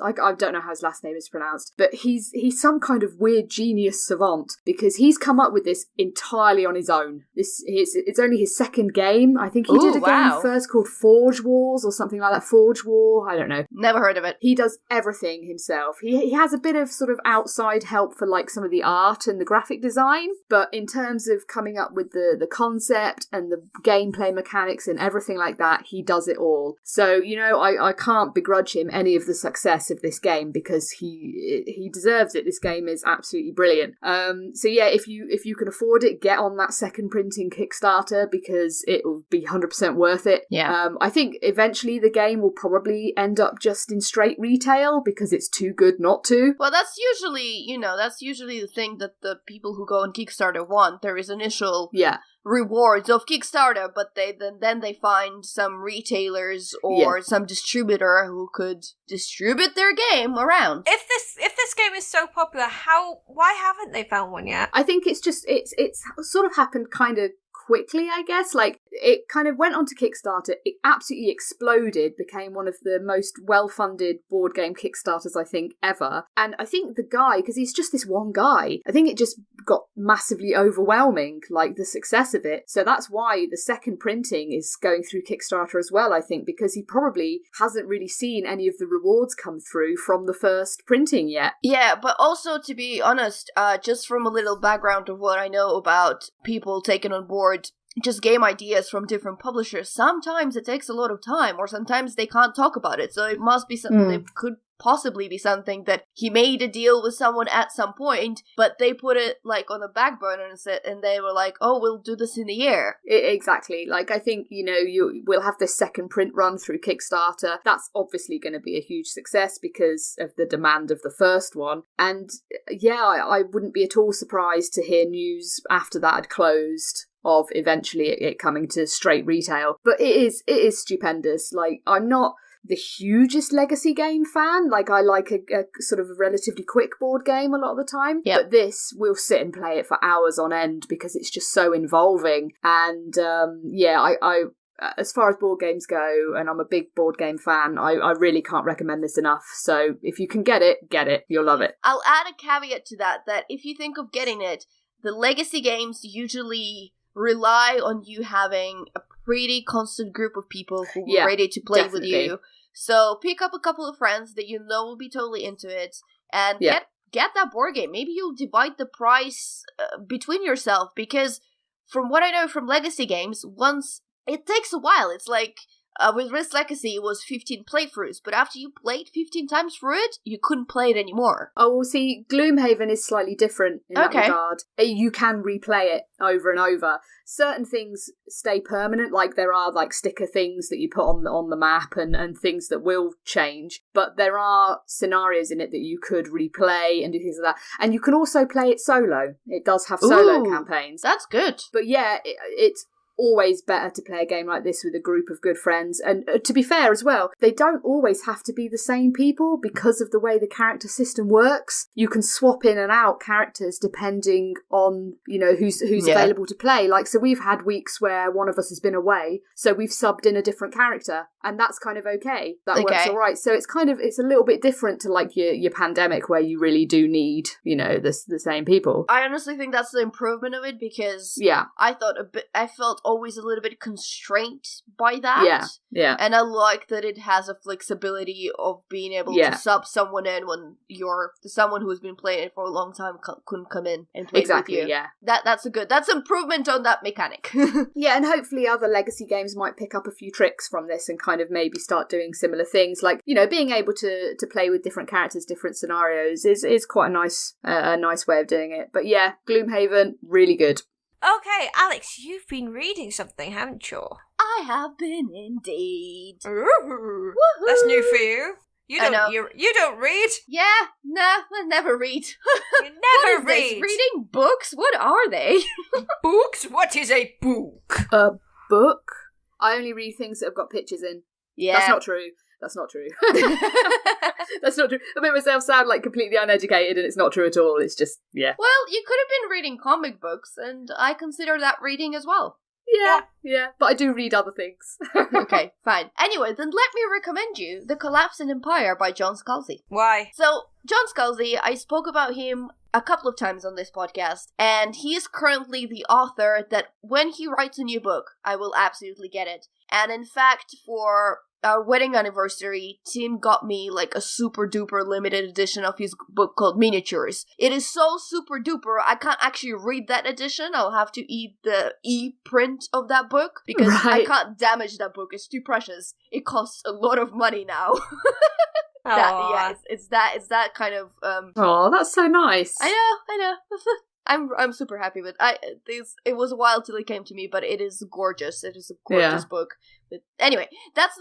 I don't know how his last name is pronounced, but he's some kind of weird genius savant, because he's come up with this entirely on his own. It's only his second game. I think he did a game first called Forge Wars or something like that. Forge War, I don't know. Never heard of it. He does everything himself. He has a bit of sort of outside help for like some of the art and the graphic design, but in terms of coming up with the concept and the gameplay mechanics and everything like that, he does it all. So, you know, I can't begrudge him any of the success of this game, because he deserves it. This game is absolutely brilliant. So yeah, if you can afford it, get on that second printing Kickstarter, because it will be 100% worth it. Yeah. I think eventually the game will probably end up just in straight retail, because it's too good not to. Well, that's usually the thing that the people who go on Kickstarter want. There is initial rewards of Kickstarter, but then they find some retailers or some distributor who could distribute their game around. If this game is so popular, why haven't they found one yet? I think it's sort of happened kind of quickly, I guess. Like, it kind of went onto Kickstarter, it absolutely exploded, became one of the most well-funded board game Kickstarters, I think, ever. And I think the guy, because he's just this one guy, I think it just got massively overwhelming, like, the success of it. So that's why the second printing is going through Kickstarter as well, I think, because he probably hasn't really seen any of the rewards come through from the first printing yet. Yeah, but also, to be honest, just from a little background of what I know about people taking on board just game ideas from different publishers, sometimes it takes a lot of time, or sometimes they can't talk about it. So it must be something that could possibly be something that he made a deal with someone at some point, but they put it like on the back burner and they were like, oh, we'll do this in a year. Exactly. Like, I think, we'll have this second print run through Kickstarter. That's obviously going to be a huge success because of the demand of the first one. And yeah, I wouldn't be at all surprised to hear news after that had closed of eventually it coming to straight retail. But it is stupendous. Like, I'm not the hugest legacy game fan. Like, I like a sort of a relatively quick board game a lot of the time. Yep. But this, we'll sit and play it for hours on end because it's just so involving. And I as far as board games go, and I'm a big board game fan, I really can't recommend this enough. So if you can get it. You'll love it. I'll add a caveat to that if you think of getting it, the legacy games usually rely on you having a pretty constant group of people who are ready to play with you. So pick up a couple of friends that you know will be totally into it, and get that board game. Maybe you'll divide the price between yourself, because from what I know from legacy games, once it takes a while. It's like with Risk Legacy, it was 15 playthroughs, but after you played 15 times through it, you couldn't play it anymore. Oh, well, see, Gloomhaven is slightly different in that regard. You can replay it over and over. Certain things stay permanent, like there are like sticker things that you put on the map and things that will change, but there are scenarios in it that you could replay and do things like that. And you can also play it solo. It does have solo campaigns. That's good. But yeah, it's always better to play a game like this with a group of good friends. And to be fair as well, they don't always have to be the same people because of the way the character system works. You can swap in and out characters depending on, who's available to play. Like, so we've had weeks where one of us has been away, so we've subbed in a different character, and that's kind of okay. That works all right. So it's a little bit different to like your Pandemic, where you really do need, the same people. I honestly think that's the improvement of it, because I felt always a little bit constrained by that. Yeah. And I like that it has a flexibility of being able to sub someone in when someone who's been playing it for a long time couldn't come in and play with you. Yeah. That's improvement on that mechanic. Yeah, and hopefully other legacy games might pick up a few tricks from this and kind of maybe start doing similar things. Like, being able to play with different characters, different scenarios is quite a nice way of doing it. But yeah, Gloomhaven, really good. Okay, Alex, you've been reading something, haven't you? I have been indeed. Ooh, that's new for you. You don't read? Yeah, no, I never read. You never read. This? Reading books? What are they? Books? What is a book? A book? I only read things that have got pictures in. Yeah. That's not true. That's not true. That's not true. I make myself sound like completely uneducated, and it's not true at all. It's just, Well, you could have been reading comic books, and I consider that reading as well. Yeah. But I do read other things. Okay, fine. Anyway, then let me recommend you The Collapsing Empire by John Sclazi. Why? So, John Sclazi, I spoke about him a couple of times on this podcast, and he is currently the author that when he writes a new book, I will absolutely get it. And in fact, for our wedding anniversary, Tim got me like a super duper limited edition of his book called Miniatures. It is so super duper, I can't actually read that edition. I'll have to eat the e-print of that book because I can't damage that book. It's too precious. It costs a lot of money now. It's that kind of Oh, that's so nice. I know. I'm super happy with it. It was a while till it came to me, but it is gorgeous. It is a gorgeous book. But anyway, that's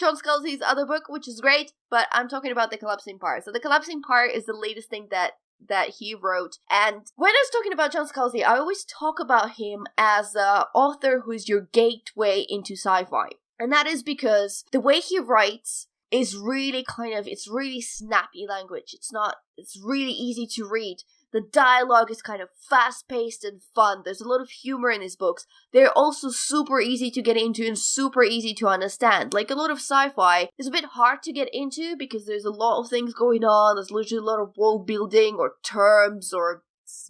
John Scalzi's other book, which is great, but I'm talking about The Collapsing Empire. So The Collapsing Empire is the latest thing that he wrote. And when I was talking about John Scalzi, I always talk about him as an author who is your gateway into sci-fi. And that is because the way he writes is really it's really snappy language. It's really easy to read. The dialogue is kind of fast-paced and fun. There's a lot of humor in his books. They're also super easy to get into and super easy to understand. Like, a lot of sci-fi is a bit hard to get into because there's a lot of things going on. There's literally a lot of world building or terms or,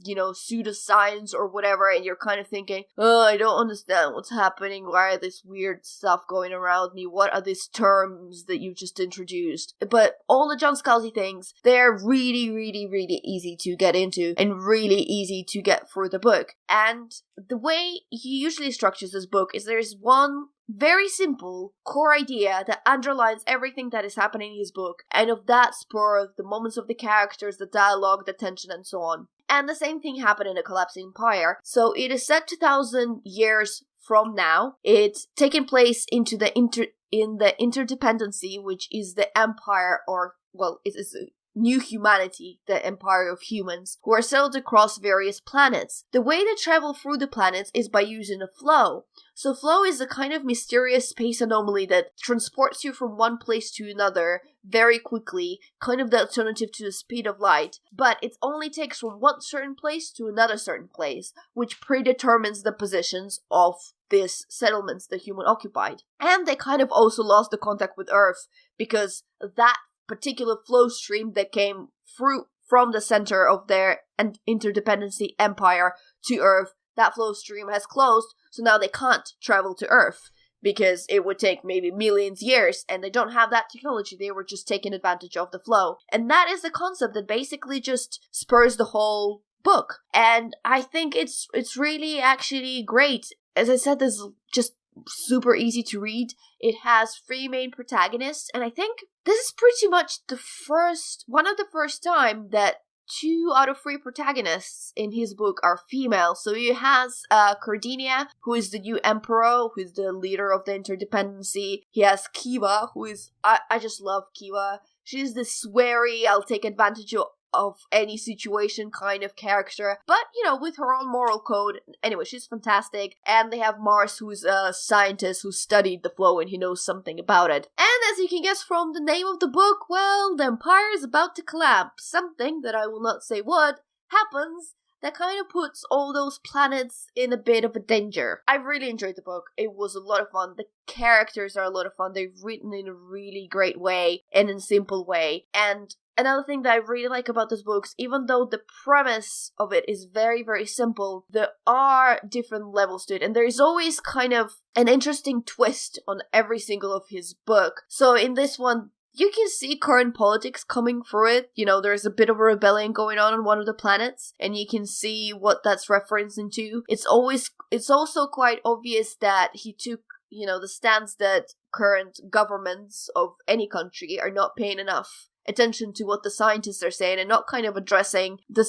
you know, pseudoscience or whatever, and you're kind of thinking, oh, I don't understand what's happening. Why are this weird stuff going around me? What are these terms that you just introduced? But all the John Scalzi things, they're really, really, really easy to get into and really easy to get through the book. And the way he usually structures this book is there's one very simple core idea that underlines everything that is happening in his book, and of that spur the moments of the characters, the dialogue, the tension, and so on. And the same thing happened in A Collapsing Empire. So it is set 2,000 years from now. It's taking place into the interdependency, which is the empire, or, well, it is a new humanity, the empire of humans, who are settled across various planets. The way they travel through the planets is by using a flow. So flow is a kind of mysterious space anomaly that transports you from one place to another very quickly, kind of the alternative to the speed of light, but it only takes from one certain place to another certain place, which predetermines the positions of these settlements the human occupied. And they kind of also lost the contact with Earth, because that particular flow stream that came through from the center of their interdependency empire to Earth, that flow stream has closed, so now they can't travel to Earth, because it would take maybe millions years, and they don't have that technology. They were just taking advantage of the flow. And that is the concept that basically just spurs the whole book. And I think it's really actually great. As I said, this is just super easy to read. It has 3 main protagonists, and I think this is pretty much one of the first time that 2 out of 3 protagonists in his book are female. So he has Cordelia, who is the new emperor, who is the leader of the interdependency. He has Kiva, who is, I just love Kiva. She's this sweary, I'll take advantage of any situation kind of character, but, you know, with her own moral code. Anyway, she's fantastic. And they have Mars, who's a scientist who studied the flow and he knows something about it. And as you can guess from the name of the book, well, the empire is about to collapse. Something that I will not say what happens that kind of puts all those planets in a bit of a danger. I really enjoyed the book. It was a lot of fun. The characters are a lot of fun. They're written in a really great way and in a simple way. And another thing that I really like about this book, even though the premise of it is very, very simple, there are different levels to it. And there is always kind of an interesting twist on every single of his book. So in this one, you can see current politics coming through it. You know, there's a bit of a rebellion going on one of the planets, and you can see what that's referencing to. It's also quite obvious that he took, you know, the stance that current governments of any country are not paying enough attention to what the scientists are saying and not kind of addressing the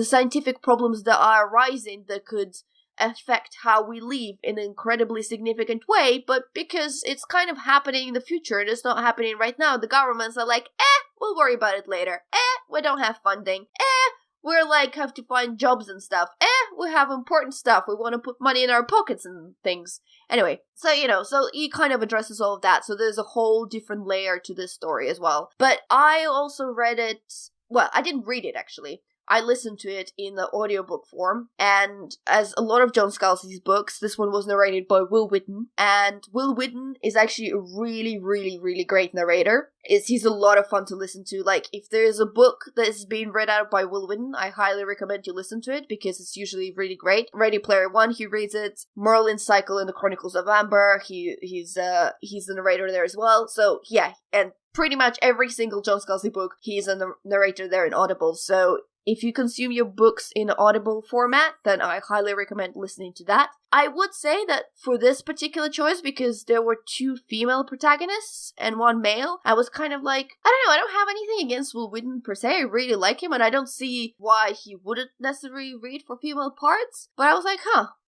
scientific problems that are arising that could affect how we live in an incredibly significant way, but because it's kind of happening in the future and it's not happening right now, the governments are like, we'll worry about it later. We don't have funding. We're like, have to find jobs and stuff. We have important stuff. We want to put money in our pockets and things. Anyway, so, you know, so he kind of addresses all of that. So there's a whole different layer to this story as well. But I also read it, well, I didn't read it actually. I listened to it in the audiobook form, and as a lot of John Scalzi's books, this one was narrated by Will Wheaton, and Will Wheaton is actually a really, really, really great narrator. He's a lot of fun to listen to. Like, if there's a book that is being read out by Will Wheaton, I highly recommend you listen to it, because it's usually really great. Ready Player One, he reads it. Merlin's Cycle and the Chronicles of Amber, he's the narrator there as well. So, yeah, and pretty much every single John Scalzi book, he's a narrator there in Audible, so if you consume your books in Audible format, then I highly recommend listening to that. I would say that for this particular choice, because there were 2 female protagonists and 1 male, I was kind of like, I don't know, I don't have anything against Will Wheaton per se. I really like him, and I don't see why he wouldn't necessarily read for female parts. But I was like,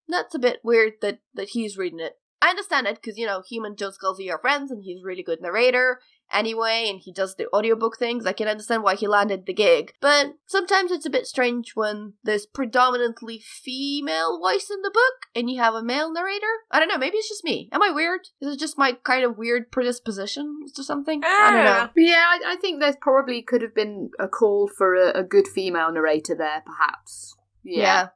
that's a bit weird that he's reading it. I understand it, because, you know, him and John Scalzi are friends, and he's a really good narrator, anyway, and he does the audiobook things. I can understand why he landed the gig. But sometimes it's a bit strange when there's predominantly female voice in the book and you have a male narrator. I don't know, maybe it's just me. Am I weird? Is it just my kind of weird predisposition to something? I don't know. Yeah, I think there's probably could have been a call for a good female narrator there, perhaps. Yeah.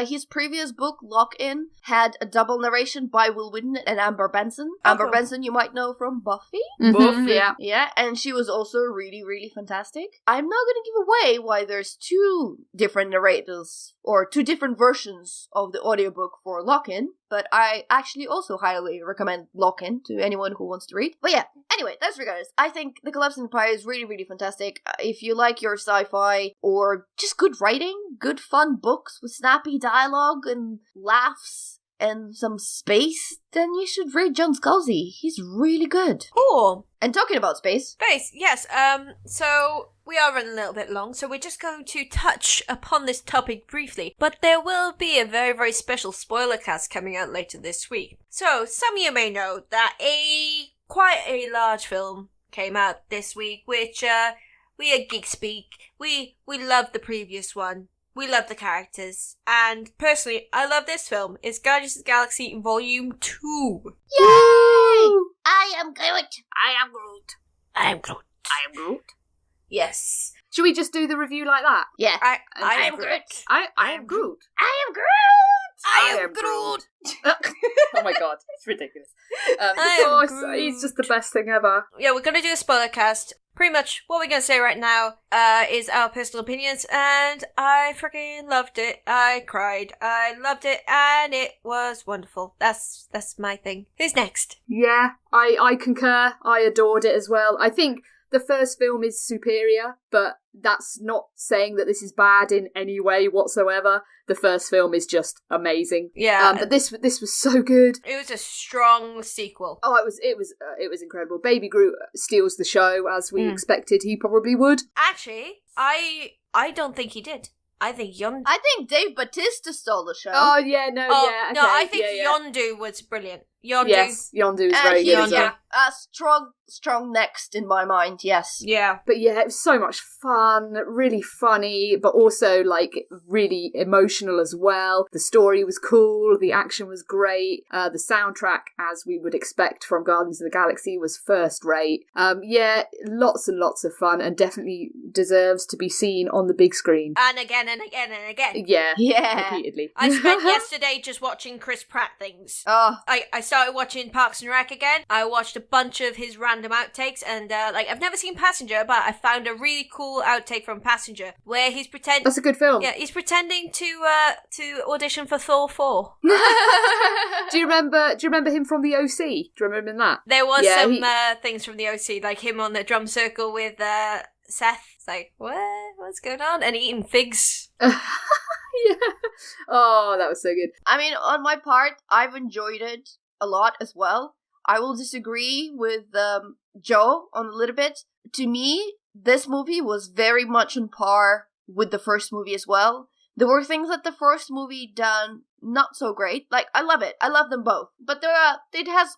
His previous book, Lock-In, had a double narration by Will Wheaton and Amber Benson. Amber Benson you might know from Buffy. Buffy, yeah. Yeah, and she was also really, really fantastic. I'm not going to give away why there's two different narrators, or two different versions of the audiobook for Lock-In, but I actually also highly recommend Lock-In to anyone who wants to read. But yeah, anyway, that's regardless. I think The Collapsing Empire is really, really fantastic. If you like your sci-fi, or just good writing, good fun books with snappy dialogue and laughs and some space, then you should read John Sclazi. He's really good. Cool. And talking about space, yes. So we are running a little bit long, so we're just going to touch upon this topic briefly. But there will be a very, very special spoiler cast coming out later this week. So some of you may know that quite a large film came out this week, which we at Geek Speak, we loved the previous one. We love the characters, and personally, I love this film. It's Guardians of the Galaxy Volume 2. Yay! I am Groot. I am Groot. I am Groot. I am Groot. Yes. Should we just do the review like that? Yeah. I am Groot. I am Groot. I am Groot! I am Groot. Oh my god, it's ridiculous. Of I am course, Groot. he's just the best thing ever. Yeah, we're going to do a spoiler cast. Pretty much what we're going to say right now is our personal opinions, and I freaking loved it. I cried. I loved it, and it was wonderful. That's my thing. Who's next? Yeah, I concur. I adored it as well. I think the first film is superior, but that's not saying that this is bad in any way whatsoever. The first film is just amazing. Yeah. But this was so good. It was a strong sequel. Oh, it was incredible. Baby Groot steals the show, as we expected he probably would. Actually, I don't think he did. I think I think Dave Bautista stole the show. Oh yeah, no, yeah. Okay. No, I think yeah. Yondu was brilliant. Yondu. Yes, Yondu is very good as well. A strong next in my mind, yes. Yeah. But yeah, it was so much fun, really funny, but also like really emotional as well. The story was cool, the action was great, the soundtrack, as we would expect from Guardians of the Galaxy, was first rate. Yeah, lots and lots of fun, and definitely deserves to be seen on the big screen. And again and again and again. Yeah, repeatedly. I spent yesterday just watching Chris Pratt things. Oh. I started watching Parks and Rec again. I watched a bunch of his random outtakes, and I've never seen Passenger, but I found a really cool outtake from Passenger where he's pretending. That's a good film. Yeah, he's pretending to audition for Thor 4. Do you remember him from the OC? Do you remember him in that? There was some things from the OC, like him on the drum circle with Seth. It's like, what's going on? And eating figs. Yeah. Oh, that was so good. I mean, on my part, I've enjoyed it a lot as well. I will disagree with Joe on a little bit. To me, this movie was very much on par with the first movie as well. There were things that the first movie done not so great. Like, I love it. I love them both. But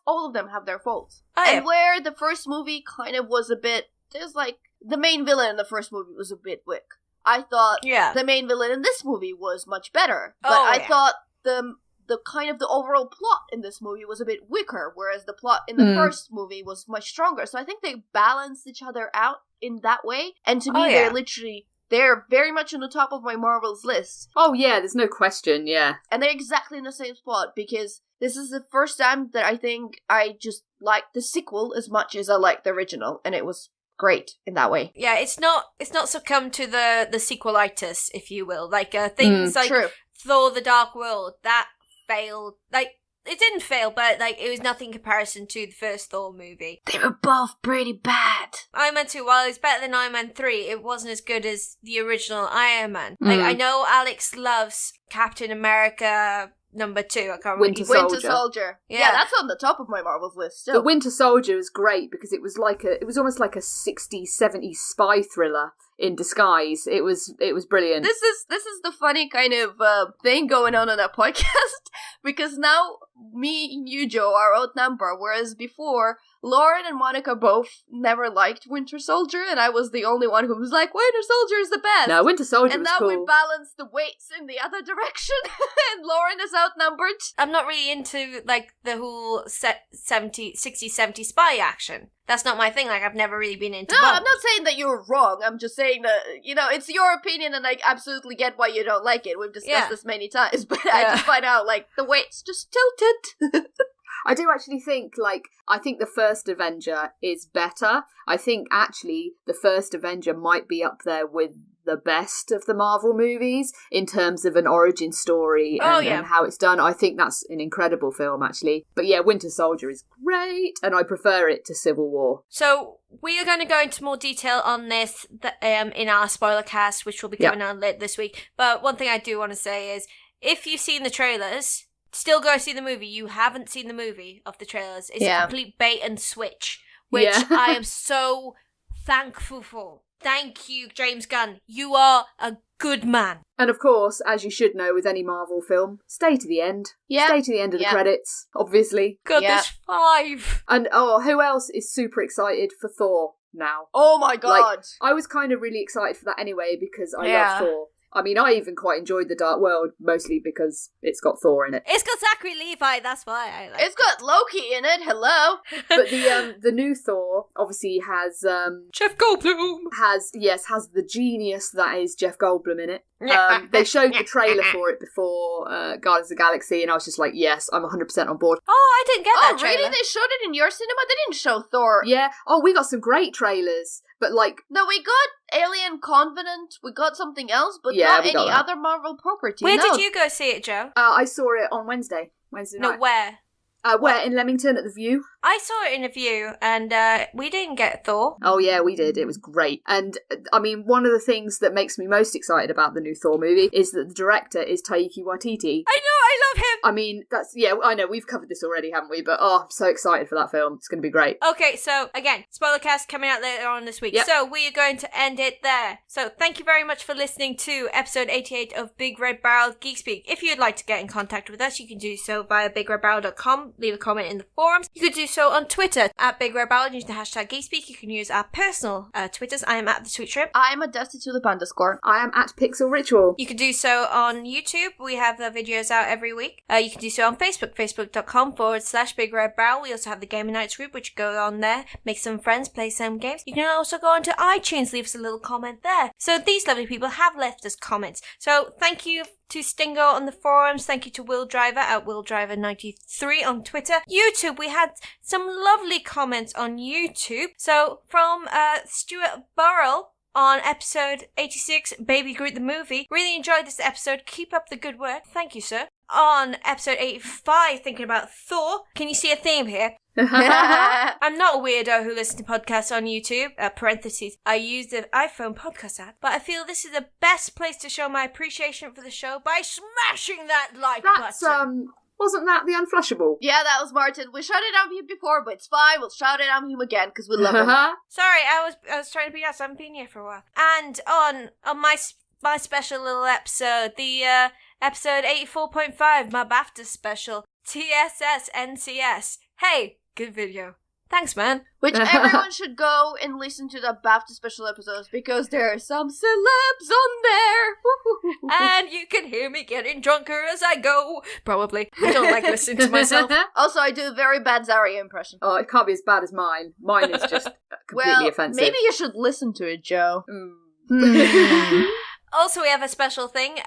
all of them have their faults. And where the first movie kind of was a bit, there's like, the main villain in the first movie was a bit weak. I thought the main villain in this movie was much better. But I thought the kind of the overall plot in this movie was a bit weaker, whereas the plot in the first movie was much stronger. So I think they balanced each other out in that way. And to me, they're very much on the top of my Marvel's list. Oh yeah, there's no question, yeah. And they're exactly in the same spot, because this is the first time that I think I just liked the sequel as much as I liked the original, and it was great in that way. Yeah, it's not succumbed to the sequelitis, if you will. Like things like Thor: The Dark World, that failed. Like, it didn't fail, but like it was nothing in comparison to the first Thor movie. They were both pretty bad. Iron Man 2, while it's better than Iron Man 3, it wasn't as good as the original Iron Man. Like, I know Alex loves Captain America number 2. I can't remember. Winter Soldier. Yeah, that's on the top of my Marvel's list still. The Winter Soldier was great because it was almost like a 60s, 70s spy thriller. in disguise. It was brilliant. This is the funny kind of thing going on our podcast, because now me and you, Joe, are outnumbered, whereas before Lauren and Monica both never liked Winter Soldier, and I was the only one who was like, Winter Soldier is the best. No, Winter Soldier and was now cool. we balance the weights in the other direction, and Lauren is outnumbered. I'm not really into, like, the whole 60, 70 spy action. That's not my thing. Like, I've never really been into No, Bond. I'm not saying that you're wrong. I'm just saying that, it's your opinion, and I absolutely get why you don't like it. We've discussed this many times, but I just find out, like, the weight's just tilted. I do actually think, I think the first Avenger is better. I think, actually, the first Avenger might be up there with the best of the Marvel movies in terms of an origin story and how it's done. I think that's an incredible film, actually. But yeah, Winter Soldier is great, and I prefer it to Civil War. So we are going to go into more detail on this in our spoiler cast, which will be coming on later this week. But one thing I do want to say is, if you've seen the trailers, still go see the movie. You haven't seen the movie of the trailers. It's a complete bait and switch, which I am so thankful for. Thank you, James Gunn. You are a good man. And of course, as you should know with any Marvel film, stay to the end. Yeah. Stay to the end of the credits, obviously. God, there's 5. And who else is super excited for Thor now? Oh my god. I was kind of really excited for that anyway because I love Thor. I mean, I even quite enjoyed The Dark World, mostly because it's got Thor in it. It's got Zachary Levi, that's why I like it. It's got Loki in it, hello. But the new Thor obviously has Jeff Goldblum. Has the genius that is Jeff Goldblum in it. They showed the trailer for it before Guardians of the Galaxy, and I was just like, yes, I'm 100% on board. Oh, I didn't get that trailer. Really? They showed it in your cinema? They didn't show Thor. Yeah. Oh, we got some great trailers, but No, we got Alien Covenant, we got something else, but not any other Marvel property. Where did you go see it, Joe? I saw it on Wednesday night. No, where? Where? In Leamington at the View. I saw it in a View, and we didn't get Thor. Oh yeah, we did. It was great. And I mean, one of the things that makes me most excited about the new Thor movie is that the director is Taika Waititi. I know, I love him! I mean, I know, we've covered this already, haven't we? But I'm so excited for that film. It's going to be great. Okay, so again, spoilercast coming out later on this week. Yep. So we are going to end it there. So thank you very much for listening to episode 88 of Big Red Barrel Geek Speak. If you'd like to get in contact with us, you can do so via bigredbarrel.com. Leave a comment in the forums. You could do so on Twitter at Big Red Barrel using the hashtag GeekSpeak. You can use our personal Twitters. I am at the Sweet Shrimp. I'm a Dusty Tulip _. I am at Pixel Ritual. You can do so on YouTube. We have the videos out every week. You can do so on Facebook, facebook.com/Big Red Barrel. We also have the Gaming Nights group, which go on there, make some friends, play some games. You can also go onto iTunes, leave us a little comment there. So these lovely people have left us comments. So thank you to Stingo on the forums. Thank you to Will Driver at WillDriver93 on Twitter. YouTube, we had some lovely comments on YouTube. So from Stuart Burrell on episode 86, Baby Groot the Movie. Really enjoyed this episode. Keep up the good work. Thank you, sir. On episode 85, thinking about Thor. Can you see a theme here? I'm not a weirdo who listens to podcasts on YouTube, parentheses, I use the iPhone podcast app, but I feel this is the best place to show my appreciation for the show by smashing that like button. Wasn't that the Unflushable? Yeah, that was Martin. We shouted out him before, but it's fine. We'll shout it out him again because we love him. Sorry, I was trying to be nice. I haven't been here for a while. And on my special little episode, the episode 84.5, my BAFTA special, TSS NCS. Hey, good video. Thanks, man. Which everyone should go and listen to the BAFTA special episodes because there are some celebs on there. And you can hear me getting drunker as I go. Probably. I don't like listening to myself. Also, I do a very bad Zarya impression. Oh, it can't be as bad as mine. Mine is just completely offensive. Maybe you should listen to it, Joe. Also, we have a special thing.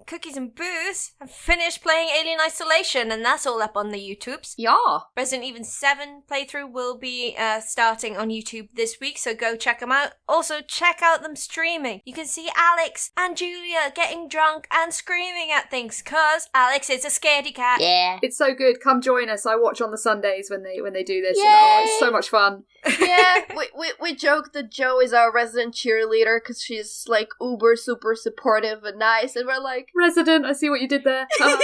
Cookies and Booze have finished playing Alien Isolation, and that's all up on the YouTubes. Yeah. Resident Evil 7 playthrough will be starting on YouTube this week, so go check them out. Also, check out them streaming. You can see Alex and Julia getting drunk and screaming at things, cause Alex is a scaredy cat. Yeah. It's so good. Come join us. I watch on the Sundays when they do this. Yay! Oh, it's so much fun. Yeah, we joke that Joe is our resident cheerleader because she's like uber super supportive and nice, and we're like, Resident, I see what you did there. Pam.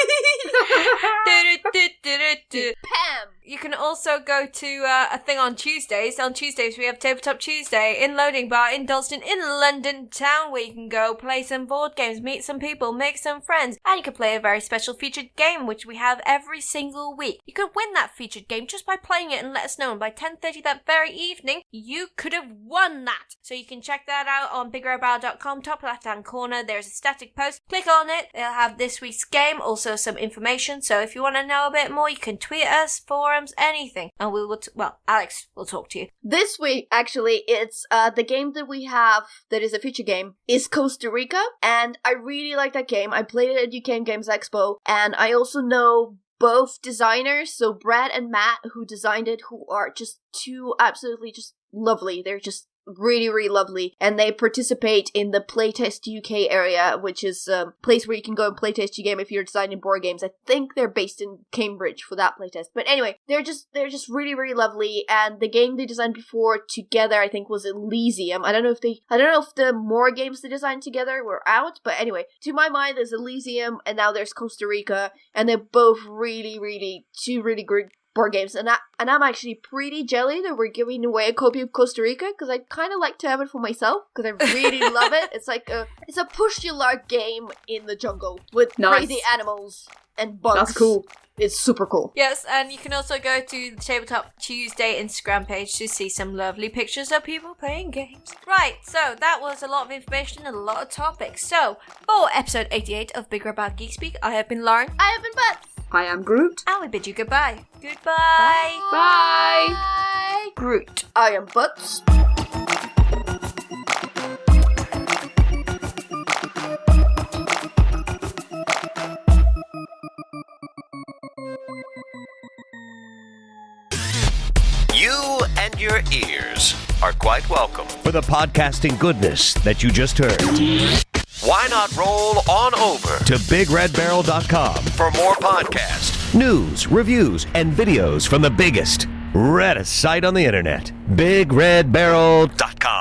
You can also go to a thing on Tuesdays. On Tuesdays, we have Tabletop Tuesday in Loading Bar in Dalston in London town, where you can go play some board games, meet some people, make some friends, and you can play a very special featured game, which we have every single week. You could win that featured game just by playing it and let us know, and by 10:30 that very evening, you could have won that. So you can check that out on bigredbarrel.com, top left-hand corner. There's a static post. Click on it. It'll have this week's game, also some information. So if you want to know a bit more, you can tweet us, forums, anything, and we will. Alex will talk to you. This week, actually, it's the game that we have that is a feature game is Costa Rica, and I really like that game. I played it at UK Games Expo, and I also know both designers, so Brad and Matt, who designed it, who are just two absolutely just lovely. They're just really, really lovely, and they participate in the Playtest UK area, which is a place where you can go and playtest your game if you're designing board games. I think they're based in Cambridge for that playtest. But anyway, they're just really, really lovely, and the game they designed before together, I think, was Elysium. I don't know if the more games they designed together were out, but anyway, to my mind, there's Elysium, and now there's Costa Rica, and they're both really, really two really great board games, and I'm actually pretty jelly that we're giving away a copy of Costa Rica, because I kind of like to have it for myself, because I really love it. It's like it's a push-your-luck game in the jungle with crazy animals and bugs. That's cool. It's super cool. Yes, and you can also go to the Tabletop Tuesday Instagram page to see some lovely pictures of people playing games. Right, so that was a lot of information and a lot of topics. So, for episode 88 of Bigger About Geek Speak, I have been Lauren. I have been Butts. I am Groot. And we bid you goodbye. Goodbye. Bye. Bye. Groot. I am Butts. You and your ears are quite welcome. For the podcasting goodness that you just heard. Why not roll on over To BigRedBarrel.com for more podcasts? news, reviews, and videos from the biggest, reddest site on the internet. BigRedBarrel.com